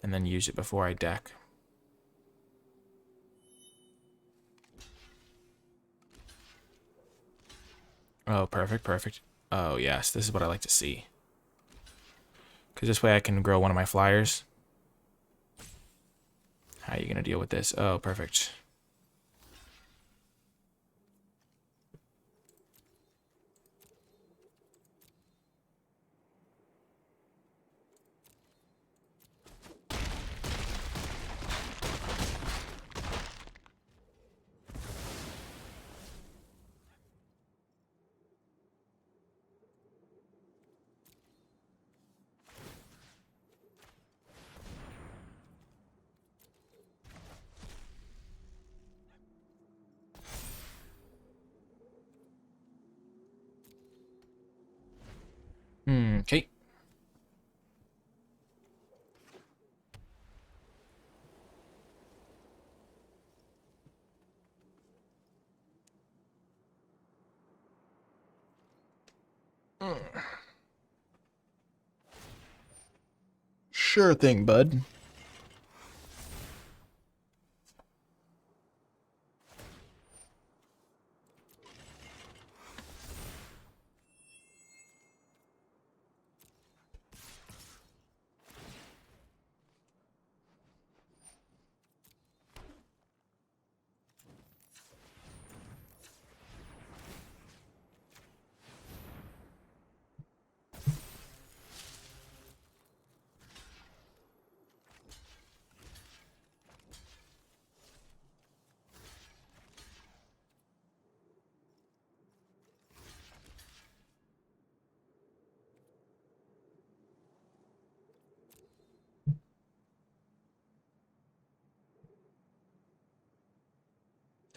And then use it before I deck. Oh, perfect, perfect. Oh, yes, this is what I like to see. Because this way I can grow one of my flyers. How are you going to deal with this? Oh, perfect. Okay. Sure thing, bud.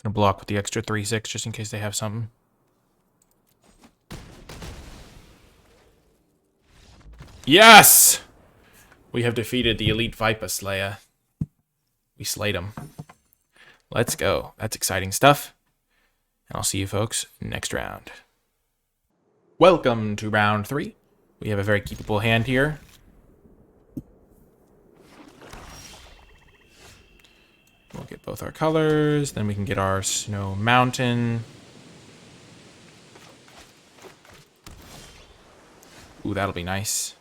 Gonna block with the extra 3/6 just in case they have something. Yes! We have defeated the Elite Viper Slayer. We slayed him. Let's go. That's exciting stuff. And I'll see you folks next round. Welcome to round 3. We have a very keepable hand here. We'll get both our colors. Then we can get our Snow Mountain. Ooh, that'll be nice.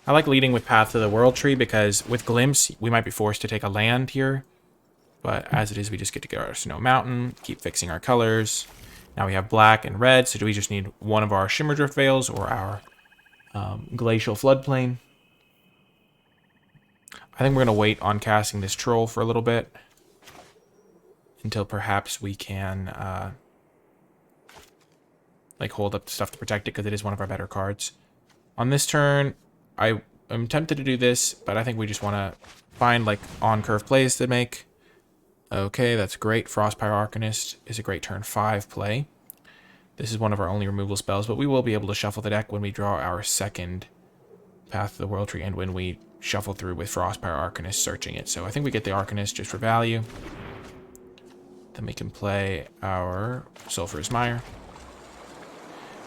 I like leading with Path to the World Tree because with Glimpse, we might be forced to take a land here. But as it is, we just get to go to our Snow Mountain, keep fixing our colors. Now we have black and red, so do we just need one of our Shimmer Drift Veils or our Glacial Floodplain? I think we're going to wait on casting this Troll for a little bit. Until perhaps we can like hold up stuff to protect it, because it is one of our better cards. On this turn, I am tempted to do this, but I think we just want to find like on-curve plays to make. Okay, that's great. Frostpire Arcanist is a great turn 5 play. This is one of our only removal spells, but we will be able to shuffle the deck when we draw our second Path to the World Tree and when we shuffle through with Frostpire Arcanist searching it. So I think we get the Arcanist just for value. Then we can play our Sulphurous Mire.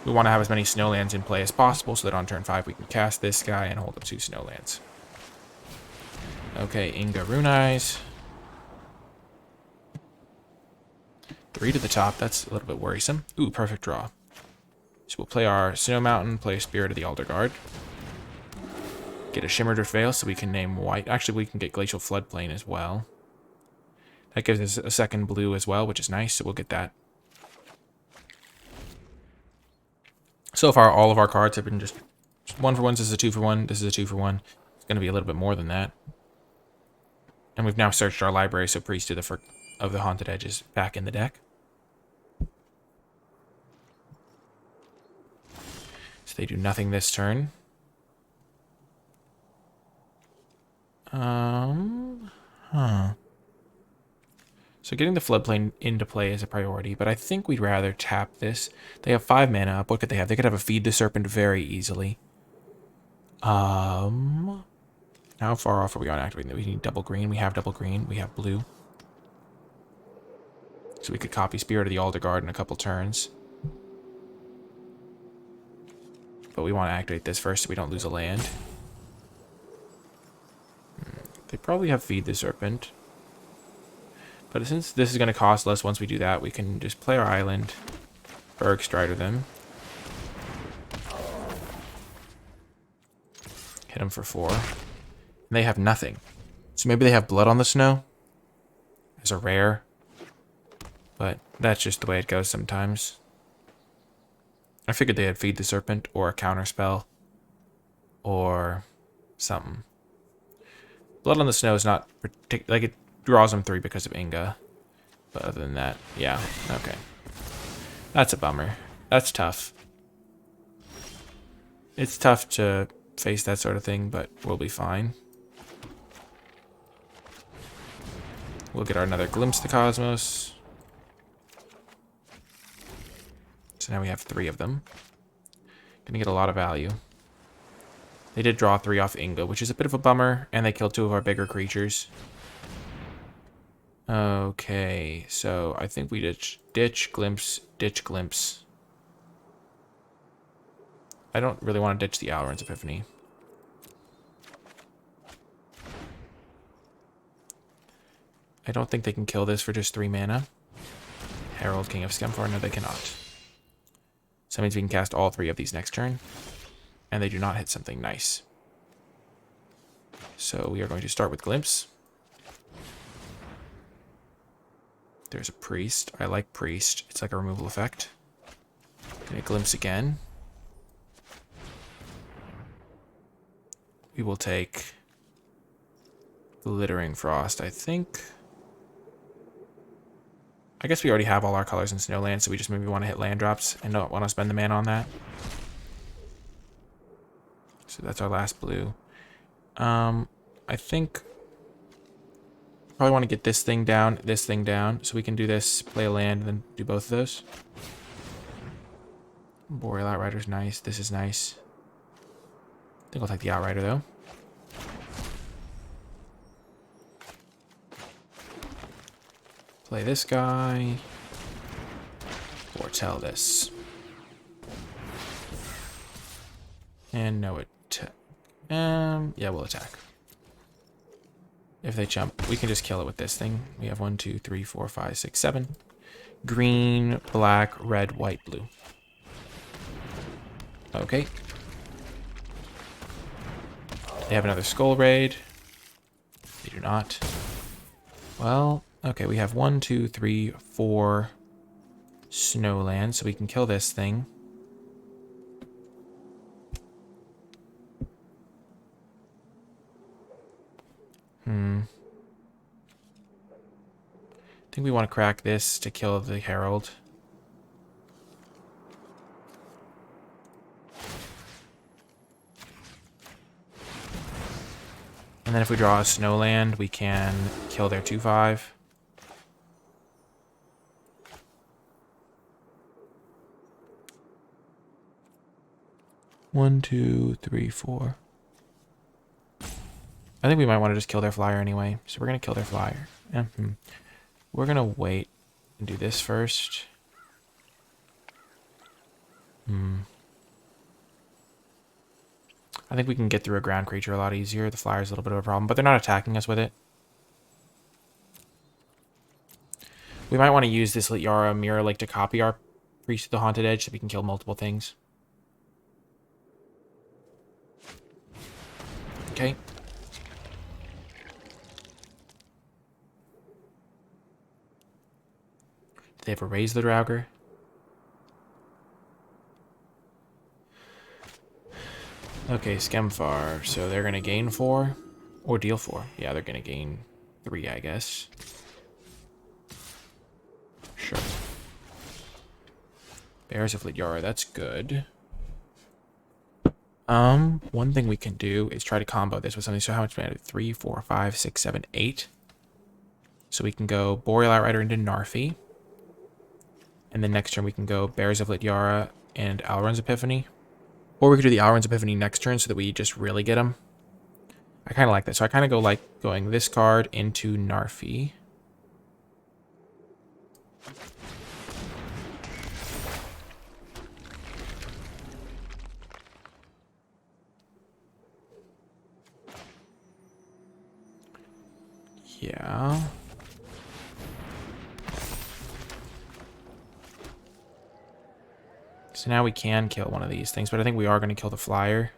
We want to have as many Snowlands in play as possible so that on turn 5 we can cast this guy and hold up 2 Snowlands. Okay, Inga Rune Eyes. 3 to the top, that's a little bit worrisome. Ooh, perfect draw. So we'll play our Snow Mountain, play Spirit of the Alder Guard. Get a Shimmer Drift Veil so we can name white. Actually, we can get Glacial Floodplain as well. That gives us a second blue as well, which is nice, so we'll get that. So far, all of our cards have been just 1-for-1s. This is a 2-for-1. This is a 2-for-1. It's going to be a little bit more than that. And we've now searched our library, so Priest of the Haunted Edge is back in the deck. So they do nothing this turn. So getting the Floodplain into play is a priority, but I think we'd rather tap this. They have 5 mana up. What could they have? They could have a Feed the Serpent very easily. How far off are we on activating? We need double green. We have double green. We have blue. So we could copy Spirit of the Alder Guard in a couple turns. But we want to activate this first so we don't lose a land. They probably have Feed the Serpent. But since this is going to cost less once we do that, we can just play our island, Berg Strider them. Hit them for 4. And they have nothing. So maybe they have Blood on the Snow as a rare. But that's just the way it goes sometimes. I figured they had Feed the Serpent or a counterspell or something. Blood on the Snow is not particular. Like, it draws them 3 because of Inga. But other than that, yeah, okay. That's a bummer. That's tough. It's tough to face that sort of thing, but we'll be fine. We'll get our another Glimpse the Cosmos. So now we have 3 of them. Gonna get a lot of value. They did draw 3 off Inga, which is a bit of a bummer, and they killed 2 of our bigger creatures. Okay, so I think we ditch Glimpse, ditch Glimpse. I don't really want to ditch the Alrund's Epiphany. I don't think they can kill this for just 3 mana. Herald, King of Skemfar, no they cannot. So that means we can cast all 3 of these next turn. And they do not hit something nice. So we are going to start with Glimpse. There's a Priest. I like Priest. It's like a removal effect. Gonna Glimpse again. We will take Glittering Frost, I think. I guess we already have all our colors in Snowland, so we just maybe want to hit land drops and don't want to spend the mana on that. So that's our last blue. I think probably want to get this thing down, so we can do this, play a land, and then do both of those. Boreal Outrider's nice. This is nice. I think I'll take the Outrider, though. Play this guy. Foretell this. And no attack. Yeah, we'll attack. If they jump, we can just kill it with this thing. We have 1, 2, 3, 4, 5, 6, 7. Green, black, red, white, blue. Okay. They have another skull raid. They do not. Well, okay, we have 1, 2, 3, 4 snowlands, so we can kill this thing. I think we want to crack this to kill the Herald. And then if we draw a snowland, we can kill their 2/5. One, two, three, four. I think we might want to just kill their flyer anyway. So we're going to kill their flyer. We're going to wait and do this first. I think we can get through a ground creature a lot easier. The flyer's a little bit of a problem, but they're not attacking us with it. We might want to use this Lityara Mirror Lake to copy our Priest of the Haunted Edge so we can kill multiple things. Okay. Do they have a Raise the Draugr? Okay, Skemfar. So they're going to gain 4 or deal 4. Yeah, they're going to gain 3, I guess. Sure. Bears of Lityara, that's good. One thing we can do is try to combo this with something. So how much mana? 3, 4, 5, 6, 7, 8. So we can go Boreal Outrider into Narfi. And then next turn we can go Bears of Lityara and Alrund's Epiphany. Or we could do the Alrund's Epiphany next turn so that we just really get them. I kind of like that. So I kind of go like going this card into Narfi. Yeah. So now we can kill one of these things, but I think we are going to kill the flyer.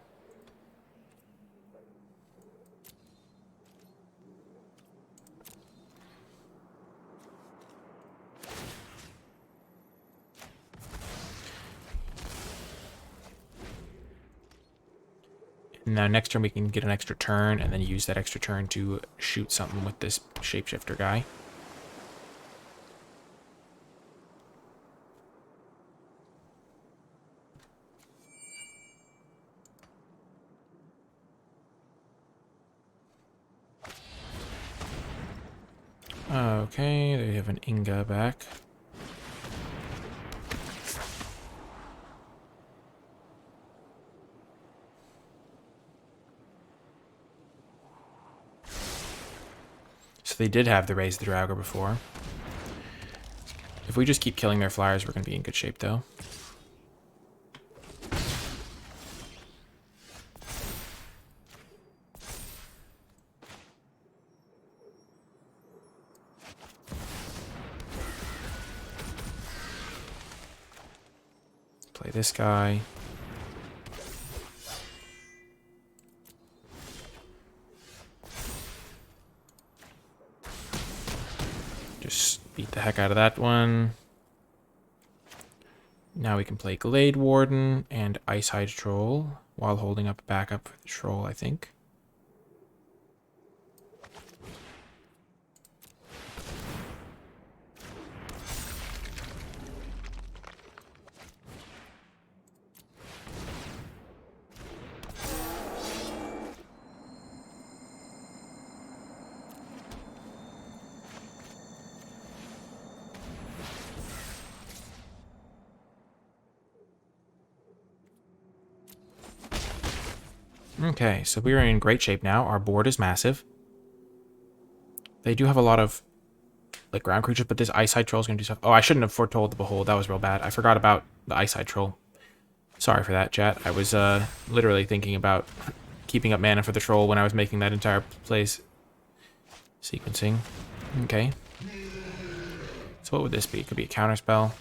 Now next turn we can get an extra turn and then use that extra turn to shoot something with this shapeshifter guy. Okay, they have an Inga back. So they did have the Raise the Draugr before. If we just keep killing their flyers, we're going to be in good shape, though. Play this guy. Just beat the heck out of that one. Now we can play Glade Warden and Icehide Troll while holding up backup for the Troll, I think. Okay, so we're in great shape now. Our board is massive. They do have a lot of like ground creatures, but this Icehide Troll is going to do stuff. Oh, I shouldn't have foretold the Behold. That was real bad. I forgot about the Icehide Troll. Sorry for that, chat. I was literally thinking about keeping up mana for the Troll when I was making that entire place sequencing. Okay. So what would this be? It could be a counterspell.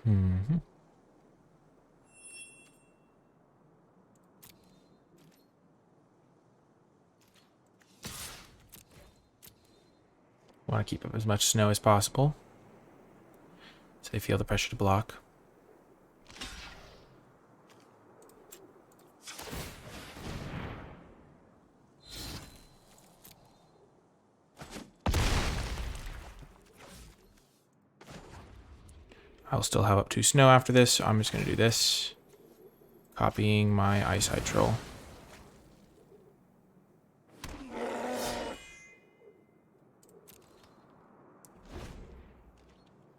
Mm-hmm. Want to keep up as much snow as possible, so they feel the pressure to block. I'll still have up 2 snow after this, so I'm just going to do this. Copying my eyesight troll.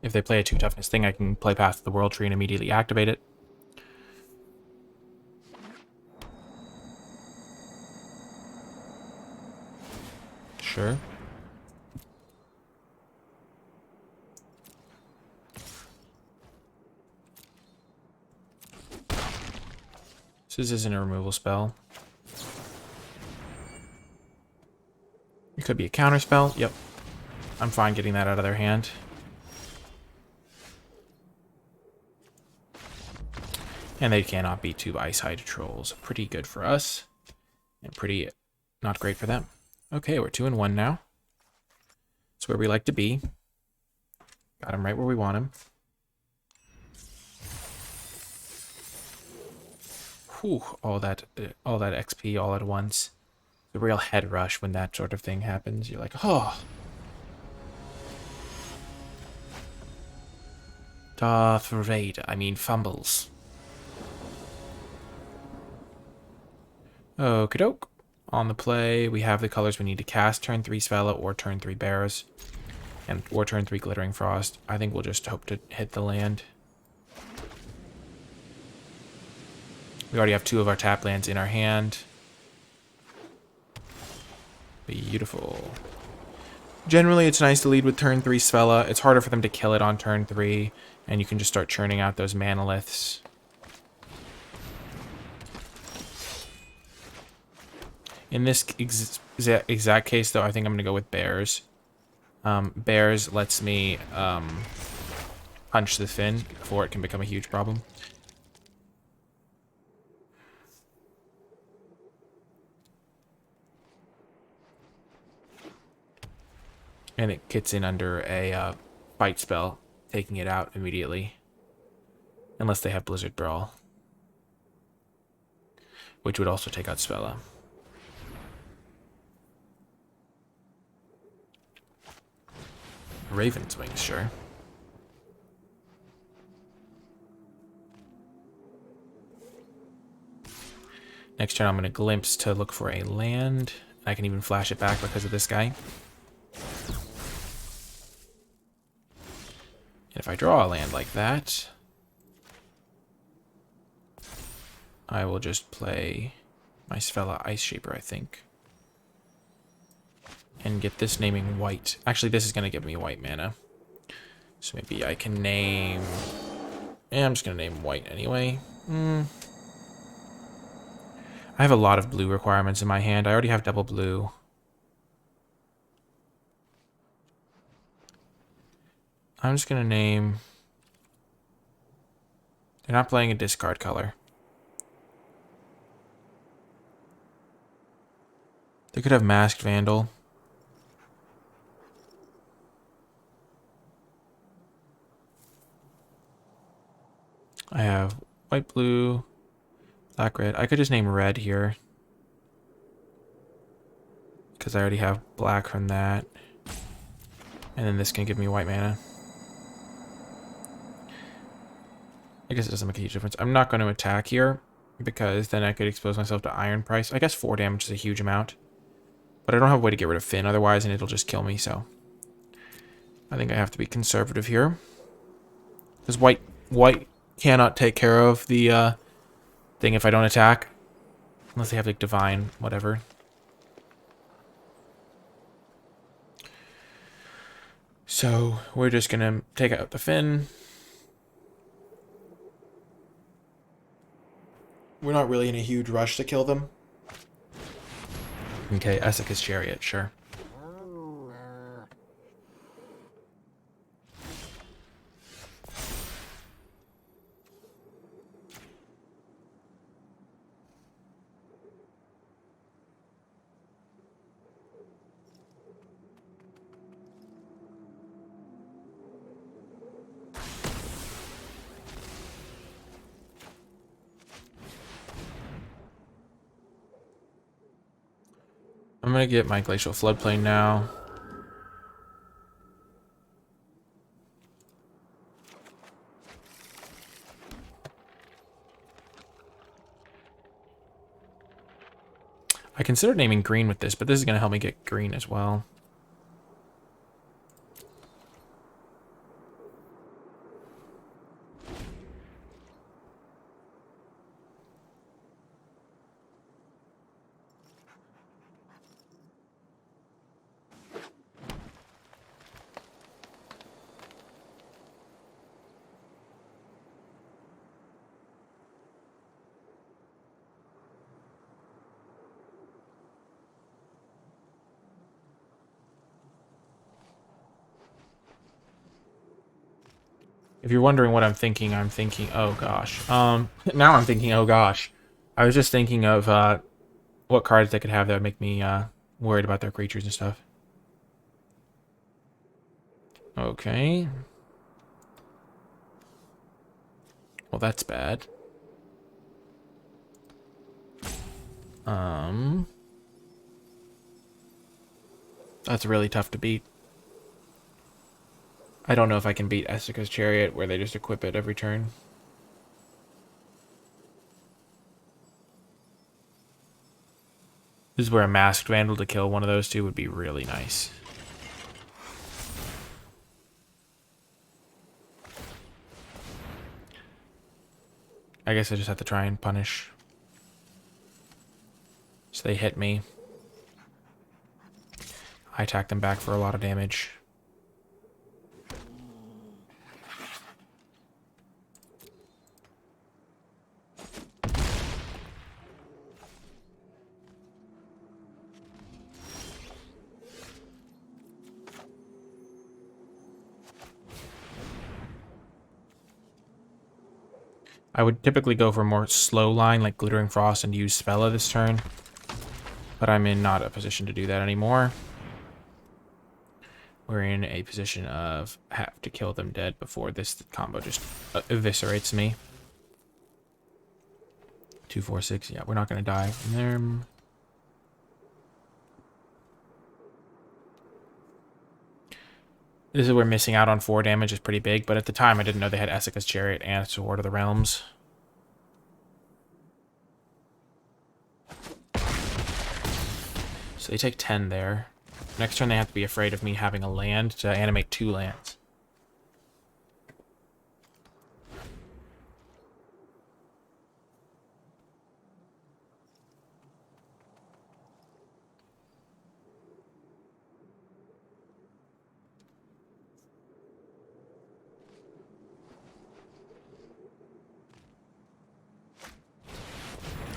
If they play a 2 toughness thing, I can play past the world tree and immediately activate it. Sure. This isn't a removal spell. It could be a counter spell. Yep. I'm fine getting that out of their hand. And they cannot beat 2 Ice-Hide Trolls. Pretty good for us. And pretty not great for them. Okay, we're 2-1 now. That's where we like to be. Got him right where we want him. Whew, all that XP all at once. The real head rush when that sort of thing happens. You're like, oh. Darth Vader, I mean fumbles. Okie doke. On the play, we have the colors we need to cast. Turn 3 Svella or turn 3 Bears. Or turn 3 Glittering Frost. I think we'll just hope to hit the land. We already have 2 of our tap lands in our hand. Beautiful. Generally, it's nice to lead with turn 3 Svella. It's harder for them to kill it on turn 3. And you can just start churning out those manoliths. In this exact case, though, I think I'm going to go with Bears. Bears lets me punch the fin before it can become a huge problem. And it gets in under a fight spell, taking it out immediately. Unless they have Blizzard Brawl. Which would also take out Svella. Raven's Wings, sure. Next turn I'm going to Glimpse to look for a land. I can even flash it back because of this guy. And if I draw a land like that, I will just play my Svella Ice Shaper, I think. And get this naming white. Actually, this is going to give me white mana. So maybe I can name... Yeah, I'm just going to name white anyway. I have a lot of blue requirements in my hand. I already have double blue. I'm just going to name... They're not playing a discard color. They could have Masked Vandal. I have white, blue, black, red. I could just name red here. Because I already have black from that. And then this can give me white mana. I guess it doesn't make a huge difference. I'm not going to attack here. Because then I could expose myself to Iron Price. I guess 4 damage is a huge amount. But I don't have a way to get rid of Finn otherwise, and it'll just kill me, so... I think I have to be conservative here. Because white cannot take care of the thing if I don't attack. Unless they have like divine, whatever. So we're just gonna take out the Finn. We're not really in a huge rush to kill them. Okay, Esseka's Chariot, sure. gonna get my Glacial Floodplain now. I considered naming green with this, but this is gonna help me get green as well. If you're wondering what I'm thinking, oh gosh. Now I'm thinking, oh gosh. I was just thinking of what cards they could have that would make me worried about their creatures and stuff. Okay. Well, that's bad. That's really tough to beat. I don't know if I can beat Essica's Chariot, where they just equip it every turn. This is where a Masked Vandal to kill one of those two would be really nice. I guess I just have to try and punish. So they hit me. I attack them back for a lot of damage. I would typically go for a more slow line like Glittering Frost and use Spella this turn. But I'm in not a position to do that anymore. We're in a position of have to kill them dead before this combo just eviscerates me. 2, 4, 6. Yeah, we're not going to die from there. This is where missing out on 4 damage is pretty big, but at the time I didn't know they had Essica's Chariot and Sword of the Realms. So they take 10 there. Next turn they have to be afraid of me having a land to animate 2 lands.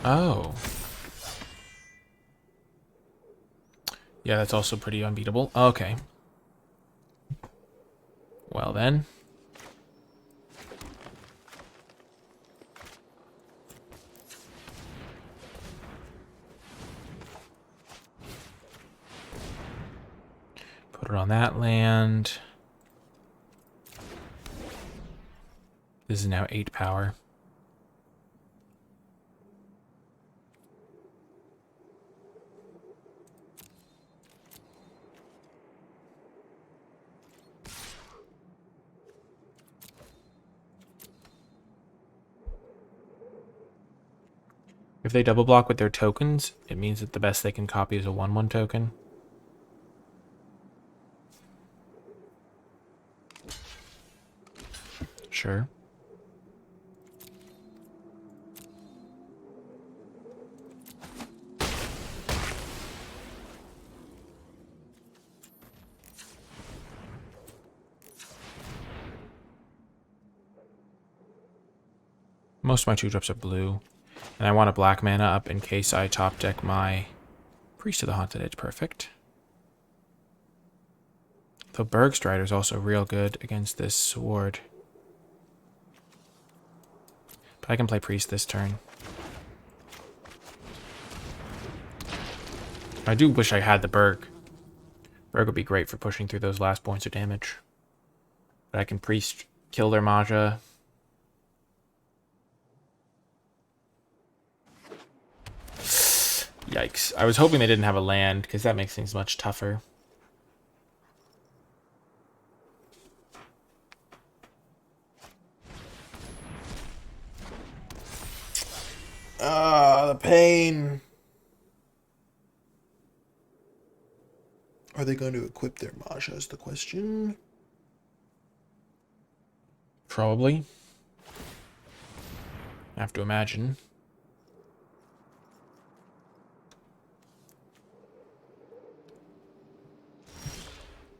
Oh. Yeah, that's also pretty unbeatable. Okay. Well then. Put it on that land. This is now 8 power. If they double block with their tokens, it means that the best they can copy is a 1/1 token. Sure. Most of my 2-drops are blue. And I want a black mana up in case I top deck my Priest of the Haunted Edge. Perfect. Though Bergstrider is also real good against this sword. But I can play Priest this turn. I do wish I had the Berg. Berg would be great for pushing through those last points of damage. But I can Priest, kill their Maja. Yikes. I was hoping they didn't have a land, because that makes things much tougher. Ah, the pain. Are they going to equip their Mahjong is the question. Probably. I have to imagine.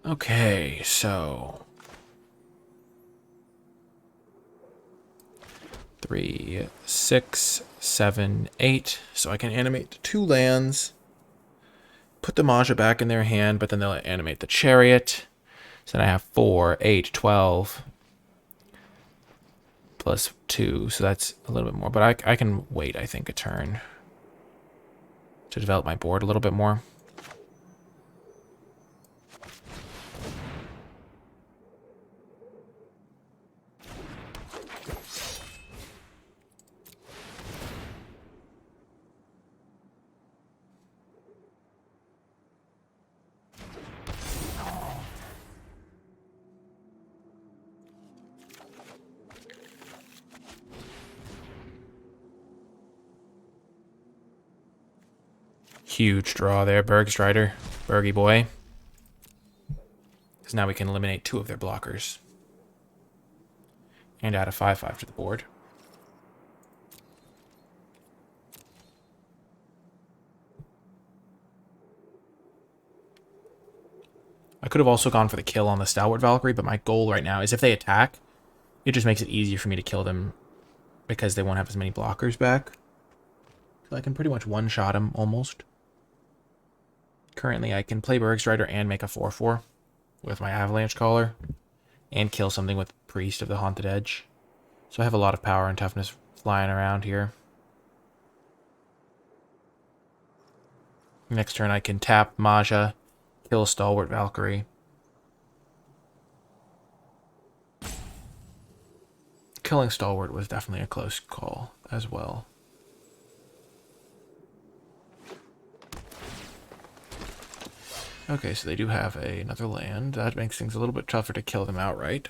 Okay, so 3, 6, 7, 8. So I can animate 2 lands, put the Mahjong back in their hand, but then they'll animate the Chariot. So then I have 4, 8, 12, plus 2. So that's a little bit more. But I can wait, I think, a turn to develop my board a little bit more. Huge draw there, Bergstrider. Bergy boy. Because now we can eliminate 2 of their blockers. And add a 5/5 to the board. I could have also gone for the kill on the Stalwart Valkyrie, but my goal right now is if they attack, it just makes it easier for me to kill them because they won't have as many blockers back. So I can pretty much one-shot him, almost. Currently, I can play Bergstrider and make a 4/4 with my Avalanche Caller, and kill something with Priest of the Haunted Edge. So I have a lot of power and toughness flying around here. Next turn, I can tap Mahjong, kill Stalwart Valkyrie. Killing Stalwart was definitely a close call as well. Okay, so they do have another land. That makes things a little bit tougher to kill them outright.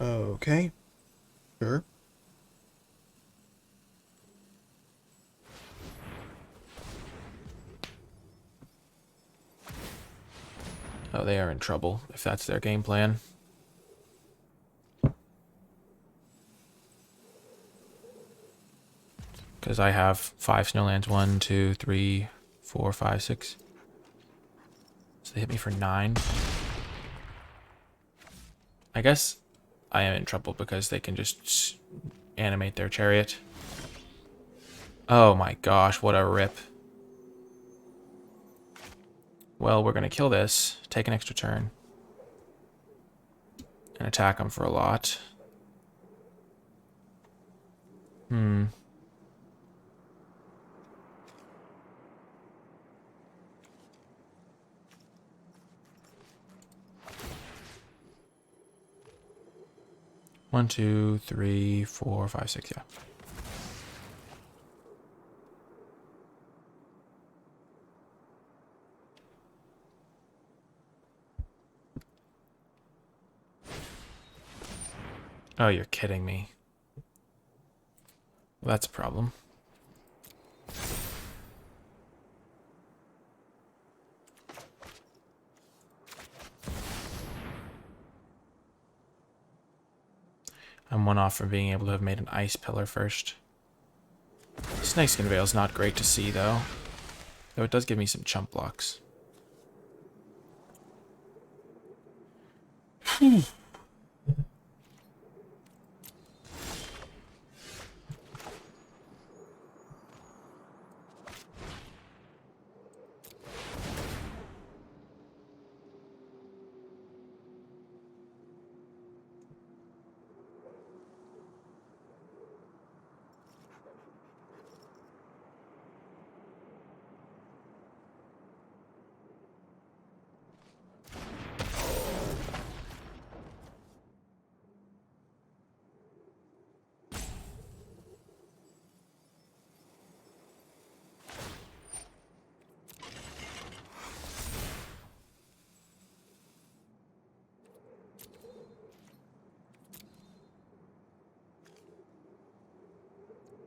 Okay. Sure. Oh, they are in trouble, if that's their game plan. Because I have 5 snowlands. 1, 2, 3, 4, 5, 6. So they hit me for 9. I guess I am in trouble because they can just animate their Chariot. Oh my gosh, what a rip. Well, we're going to kill this, take an extra turn, and attack them for a lot. 1, 2, 3, 4, 5, 6, yeah. Oh, you're kidding me. Well, that's a problem. I'm 1 off from being able to have made an Ice Pillar first. Snakeskin Veil is not great to see, though. Though it does give me some chump blocks.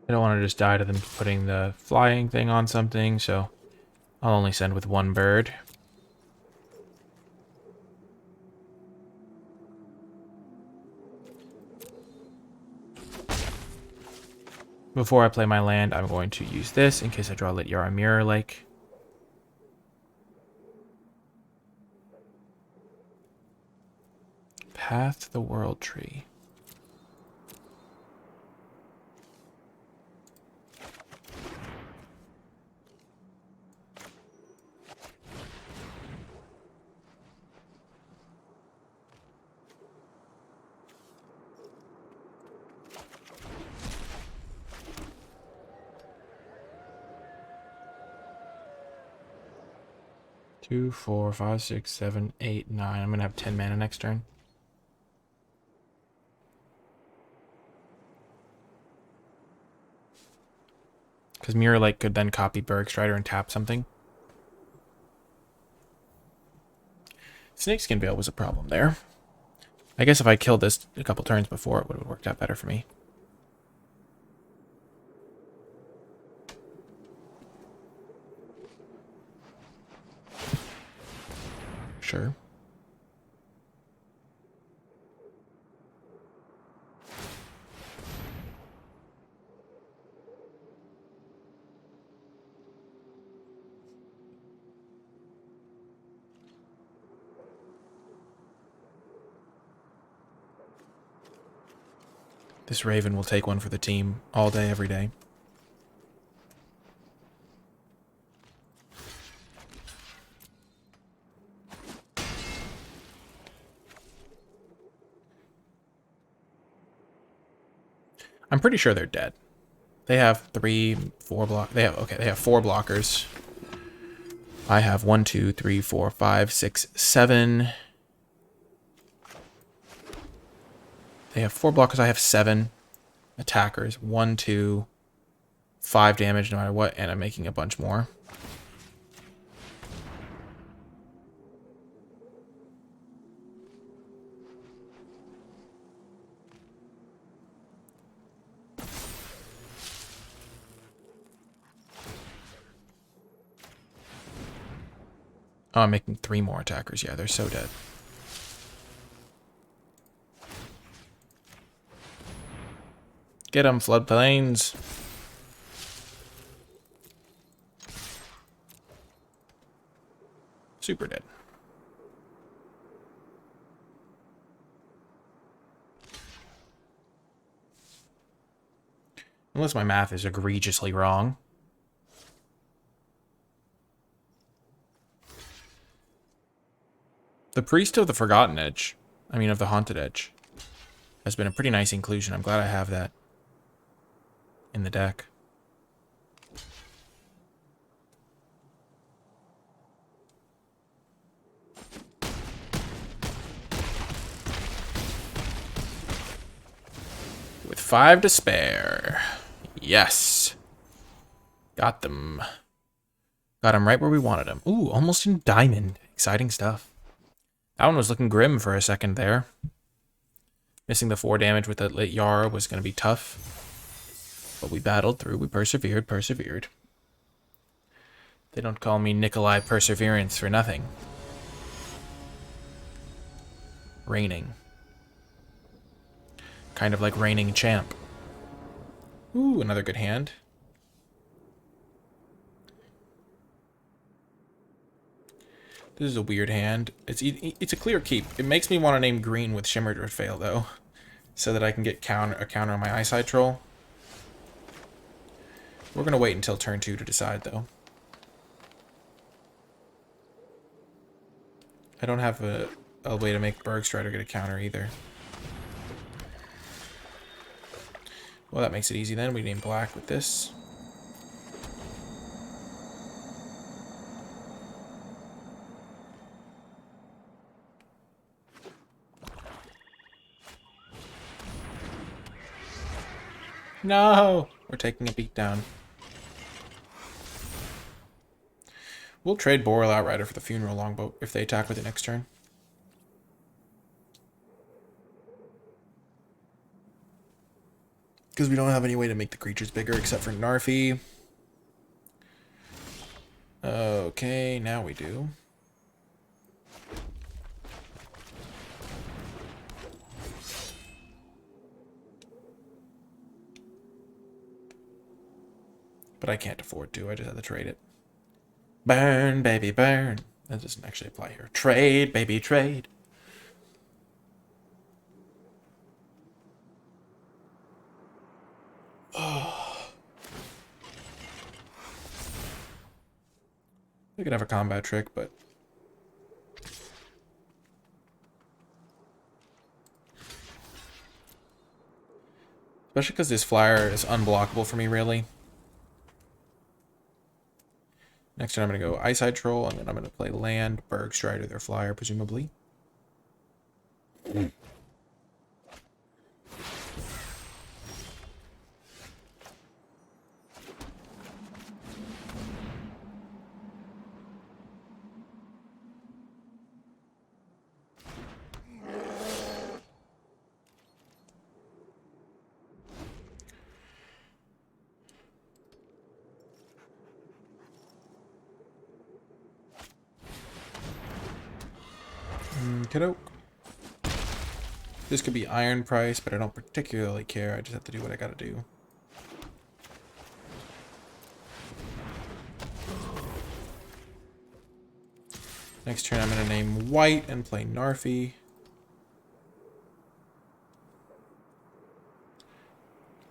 I don't want to just die to them putting the flying thing on something, so I'll only send with one bird. Before I play my land, I'm going to use this in case I draw Lityara Mirror Lake. Path the World Tree. Two, 4, 5, 6, 7, 8, 9. I'm gonna have 10 mana next turn. Because Mirror Lake could then copy Bergstrider and tap something. Snakeskin Veil was a problem there. I guess if I killed this a couple turns before, it would have worked out better for me. Sure. This Raven will take one for the team all day, every day. I'm pretty sure they're dead. They have 3, 4 block. They have 4 blockers. I have 1, 2, 3, 4, 5, 6, 7. They have 4 blockers. I have 7 attackers. 1, 2, 5 damage no matter what, and I'm making a bunch more. Oh, I'm making 3 more attackers. Yeah, they're so dead. Get them, floodplains. Super dead. Unless my math is egregiously wrong. The Priest of the Forgotten Edge, of the Haunted Edge, has been a pretty nice inclusion. I'm glad I have that in the deck. With 5 to spare. Yes. Got them. Got them right where we wanted them. Ooh, almost in diamond. Exciting stuff. That one was looking grim for a second there. Missing the 4 damage with the Lityara was going to be tough. But we battled through. We persevered. They don't call me Nikolai Perseverance for nothing. Reigning. Kind of like reigning champ. Ooh, another good hand. This is a weird hand. It's a clear keep. It makes me want to name green with Shimmered or Fail, though. So that I can get a counter on my Eyesight Troll. We're going to wait until turn 2 to decide, though. I don't have a way to make Bergstrider get a counter either. Well, that makes it easy then. We name black with this. No! We're taking a beat down. We'll trade Boreal Outrider for the Funeral Longbow if they attack with it next turn. Because we don't have any way to make the creatures bigger except for Narfi. Okay, now we do. But I can't afford to. I just have to trade it. Burn, baby, burn. That doesn't actually apply here. Trade, baby, trade. Oh. We could have a combat trick, but... Especially because this flyer is unblockable for me, really. Next turn I'm going to go Ice-Eye Troll, and then I'm going to play land, Berg Strider, their flyer, presumably. Kiddo. This could be Iron Price, but I don't particularly care. I just have to do what I gotta do. Next turn I'm gonna name White and play Narfi.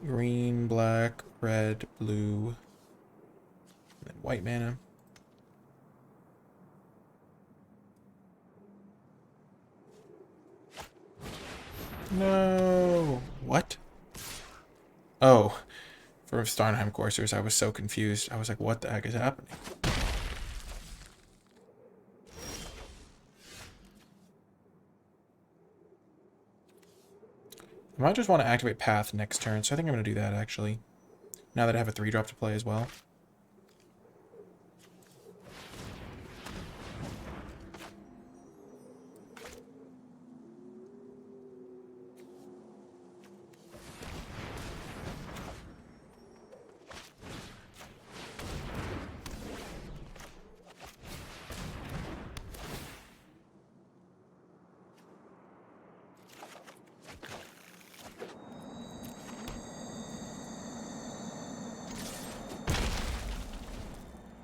Green, black, red, blue, and then white mana. No. What? Oh. For Starnheim Coursers, I was so confused. I was like, what the heck is happening? I might just want to activate Path next turn, so I think I'm going to do that, actually. Now that I have a 3-drop to play as well.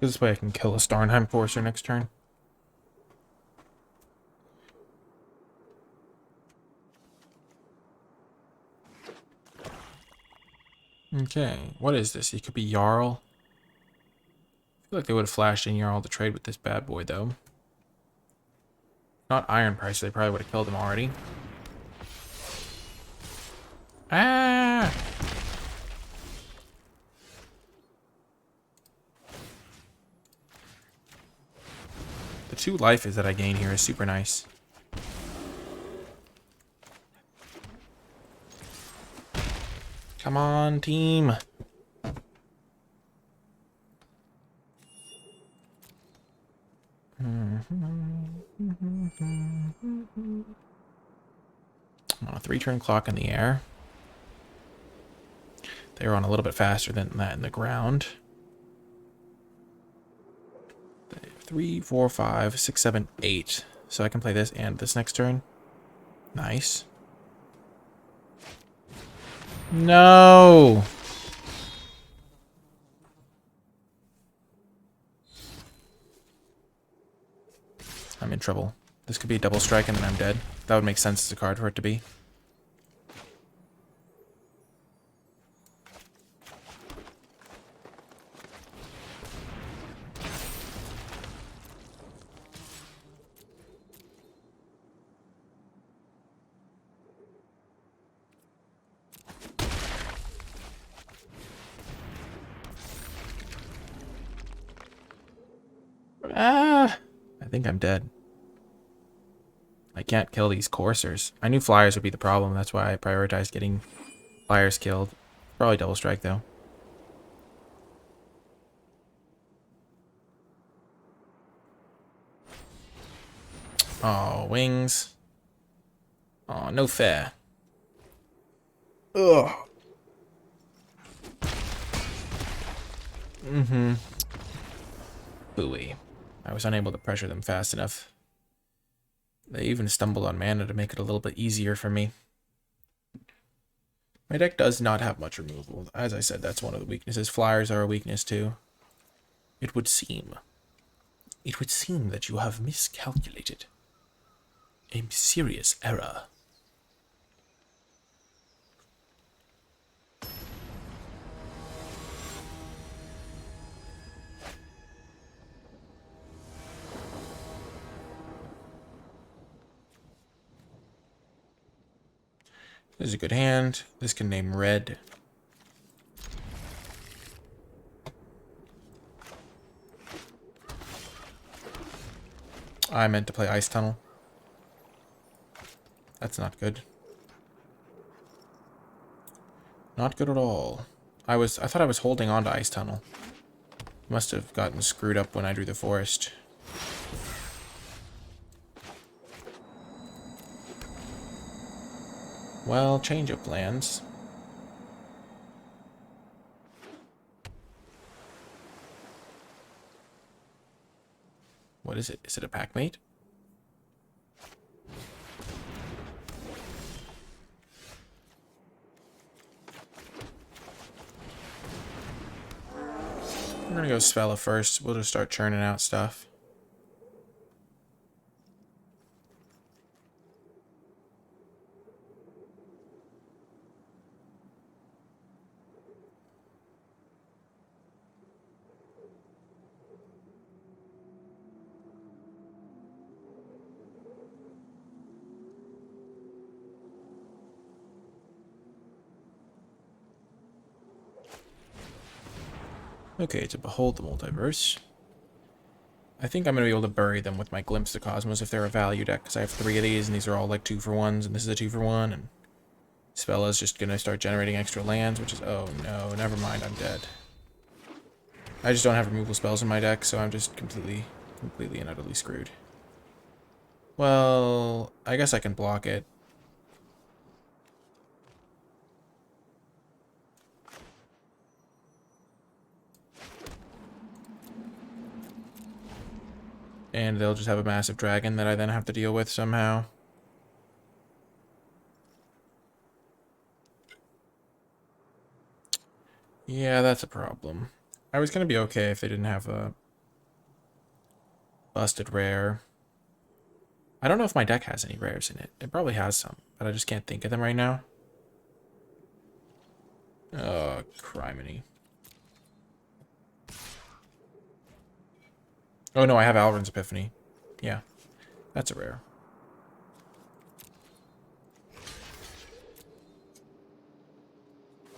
This way I can kill a Starnheim Courser next turn. Okay, what is this? He could be Jarl. I feel like they would have flashed in Jarl to trade with this bad boy, though. Not Iron Price, they probably would have killed him already. Ah! The 2 life is that I gain here is super nice. Come on, team. I'm on a 3-turn clock in the air. They were on a little bit faster than that in the ground. 3, 4, 5, 6, 7, 8. So I can play this and this next turn. Nice. No! I'm in trouble. This could be a double strike and then I'm dead. That would make sense as a card for it to be. Ah! I think I'm dead. I can't kill these coursers. I knew flyers would be the problem. That's why I prioritized getting flyers killed. Probably double strike, though. Oh, wings. Oh, no fair. Ugh. Mm-hmm. Booey. I was unable to pressure them fast enough. They even stumbled on mana to make it a little bit easier for me. My deck does not have much removal. As I said, that's one of the weaknesses. Flyers are a weakness too. It would seem. It would seem that you have miscalculated. A serious error. This is a good hand. This can name red. I meant to play Ice Tunnel. That's not good. Not good at all. I thought I was holding on to Ice Tunnel. Must have gotten screwed up when I drew the forest. Well, change of plans. What is it? Is it a pack mate? I'm gonna go Spella first. We'll just start churning out stuff. Okay, to behold the multiverse. I think I'm going to be able to bury them with my Glimpse of Cosmos if they're a value deck, because I have 3 of these, and these are all like 2-for-1s, and this is a 2-for-1, and Spella's just going to start generating extra lands, which is... Oh, no, never mind, I'm dead. I just don't have removal spells in my deck, so I'm just completely and utterly screwed. Well, I guess I can block it. And they'll just have a massive dragon that I then have to deal with somehow. Yeah, that's a problem. I was going to be okay if they didn't have a busted rare. I don't know if my deck has any rares in it. It probably has some, but I just can't think of them right now. Oh, criminy. Oh no, I have Alrund's Epiphany. Yeah, that's a rare.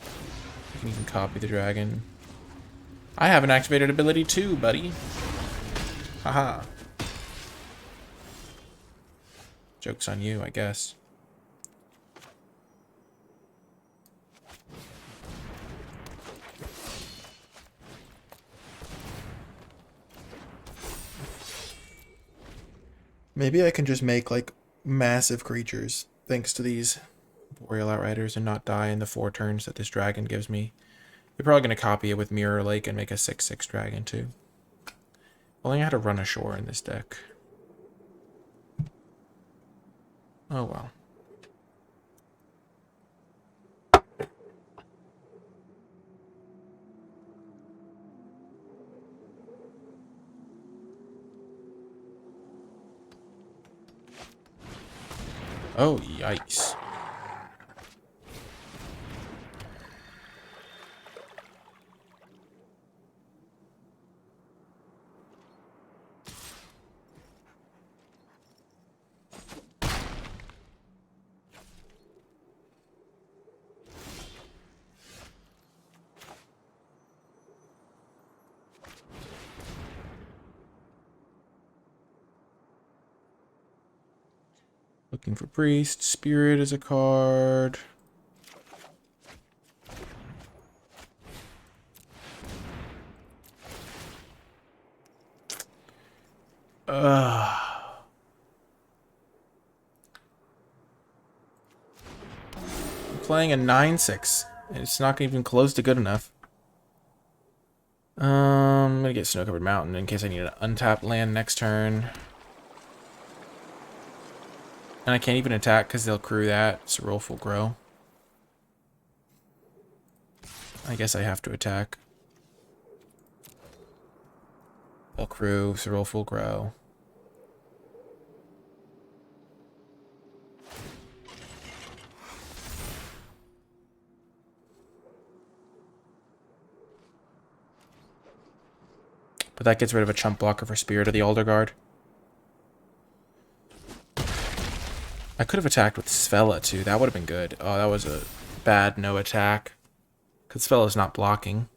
You can even copy the dragon. I have an activated ability too, buddy. Haha. Joke's on you, I guess. Maybe I can just make, like, massive creatures, thanks to these Boreal Outriders, and not die in the 4 turns that this dragon gives me. You're probably going to copy it with Mirror Lake and make a 6/6 dragon, too. Only I had to run ashore in this deck. Oh, well. Oh, yikes. Looking for Priest. Spirit is a card. I'm playing a 9/6. It's not even close to good enough. I'm gonna get Snow-Covered Mountain in case I need an untapped land next turn. And I can't even attack because they'll crew that, so Rolf will grow. I guess I have to attack. They'll crew, so Rolf will grow. But that gets rid of a chump blocker for Spirit of the Alder Guard. I could have attacked with Svella too. That would have been good. Oh, that was a bad no attack. Because Svella's not blocking.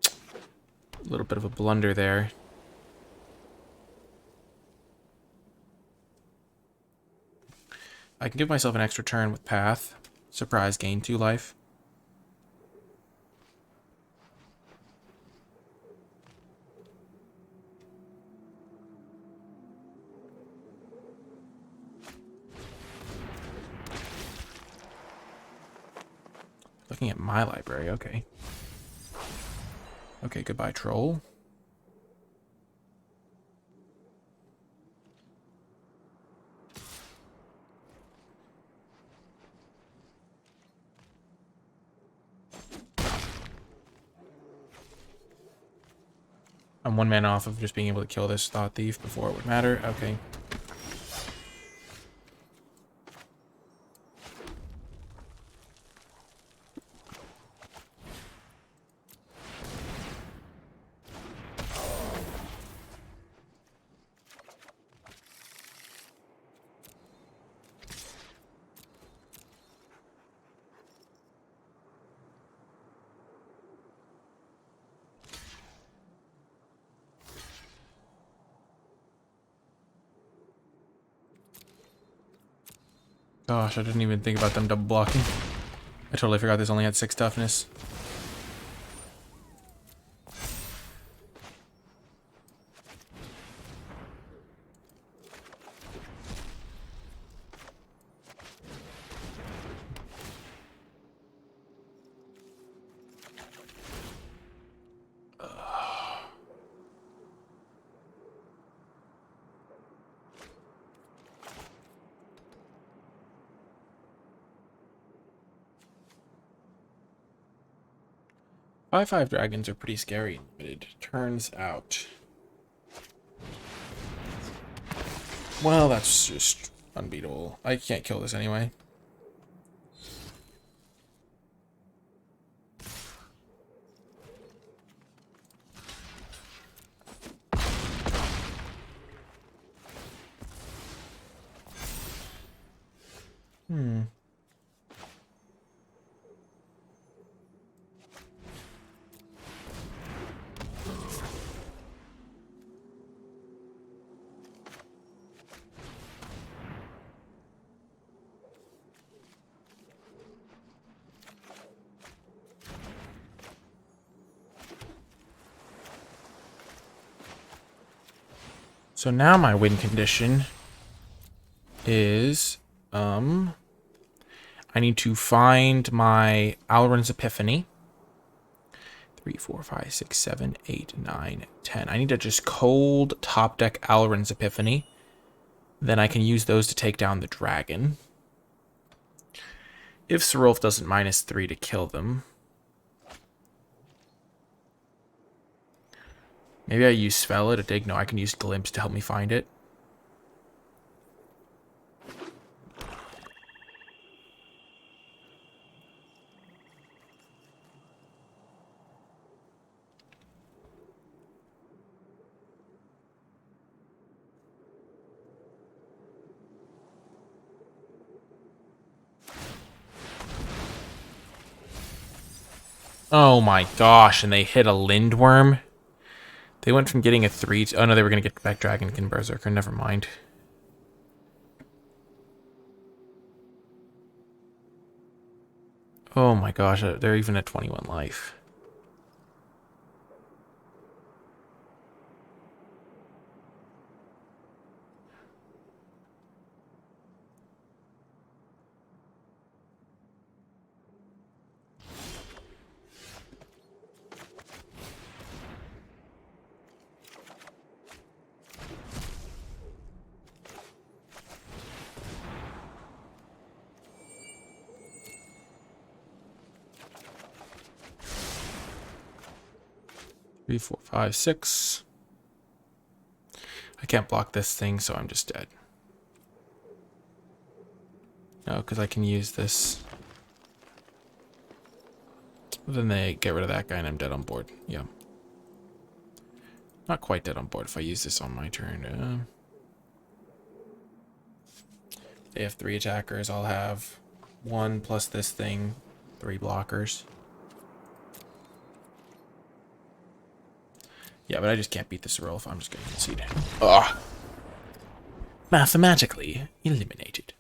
A little bit of a blunder there. I can give myself an extra turn with Path. Surprise, gain 2 life. Looking at my library, okay. Okay, goodbye, troll. I'm 1 mana off of just being able to kill this Thought Thief before it would matter. Okay. Gosh, I didn't even think about them double blocking. I totally forgot this only had 6 toughness. Five dragons are pretty scary in limited. Turns out. Well, that's just unbeatable. I can't kill this anyway. So now my win condition is, I need to find my Alrund's Epiphany. 3, 4, 5, 6, 7, 8, 9, 10. I need to just cold top deck Alrund's Epiphany. Then I can use those to take down the dragon. If Serulf doesn't -3 to kill them. Maybe I use Svella to dig. No, I can use Glimpse to help me find it. Oh my gosh, and they hit a Lindworm. They went from getting a 3 to... Oh no, they were going to get back Dragonkin Berserker. Never mind. Oh my gosh, they're even at 21 life. 3, 4, 5, 6. I can't block this thing, so I'm just dead. No, because I can use this. Then they get rid of that guy and I'm dead on board. Yeah. Not quite dead on board if I use this on my turn. They have 3 attackers. I'll have 1 plus this thing, 3 blockers. Yeah, but I just can't beat this roll if I'm just going to concede. Ugh. Mathematically eliminated.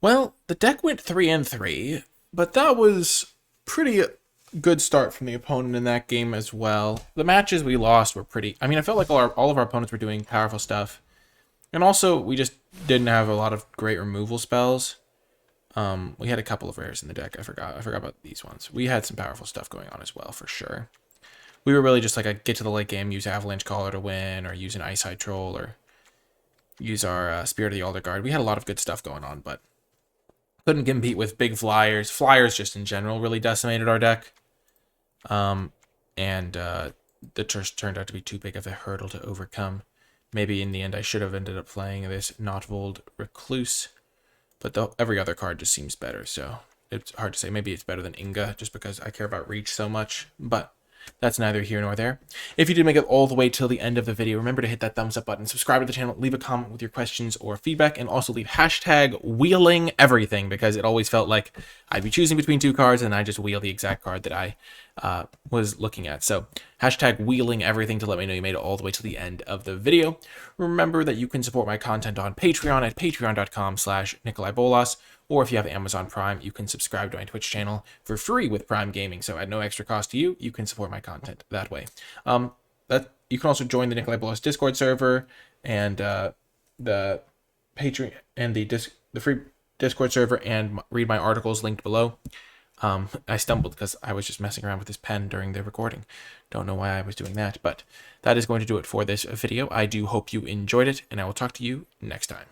Well, the deck went 3 and 3, but that was pretty good start from the opponent in that game as well. The matches we lost were pretty... I mean, I felt like all of our opponents were doing powerful stuff. And also, we just didn't have a lot of great removal spells. We had a couple of rares in the deck. I forgot about these ones. We had some powerful stuff going on as well, for sure. We were really just like a get to the late game, use Avalanche Caller to win, or use an Ice-Hide Troll, or use our Spirit of the Alder Guard. We had a lot of good stuff going on, but couldn't compete with big flyers. Flyers just in general really decimated our deck. The turf turned out to be too big of a hurdle to overcome. Maybe in the end I should have ended up playing this Notvold Recluse, but every other card just seems better, so it's hard to say. Maybe it's better than Inga, just because I care about reach so much, but that's neither here nor there. If you did make it all the way till the end of the video, remember to hit that thumbs up button, subscribe to the channel, leave a comment with your questions or feedback, and also leave hashtag wheeling everything, because it always felt like I'd be choosing between 2 cards and I just wheel the exact card that I was looking at. So hashtag wheeling everything to let me know you made it all the way to the end of the video. Remember that you can support my content on Patreon at patreon.com/NicolaiBolas. Or if you have Amazon Prime, you can subscribe to my Twitch channel for free with Prime Gaming. So at no extra cost to you, you can support my content that way. You can also join the NicolaiBolas Discord server and the Patreon and the free Discord server and read my articles linked below. I stumbled because I was just messing around with this pen during the recording. Don't know why I was doing that, but that is going to do it for this video. I do hope you enjoyed it, and I will talk to you next time.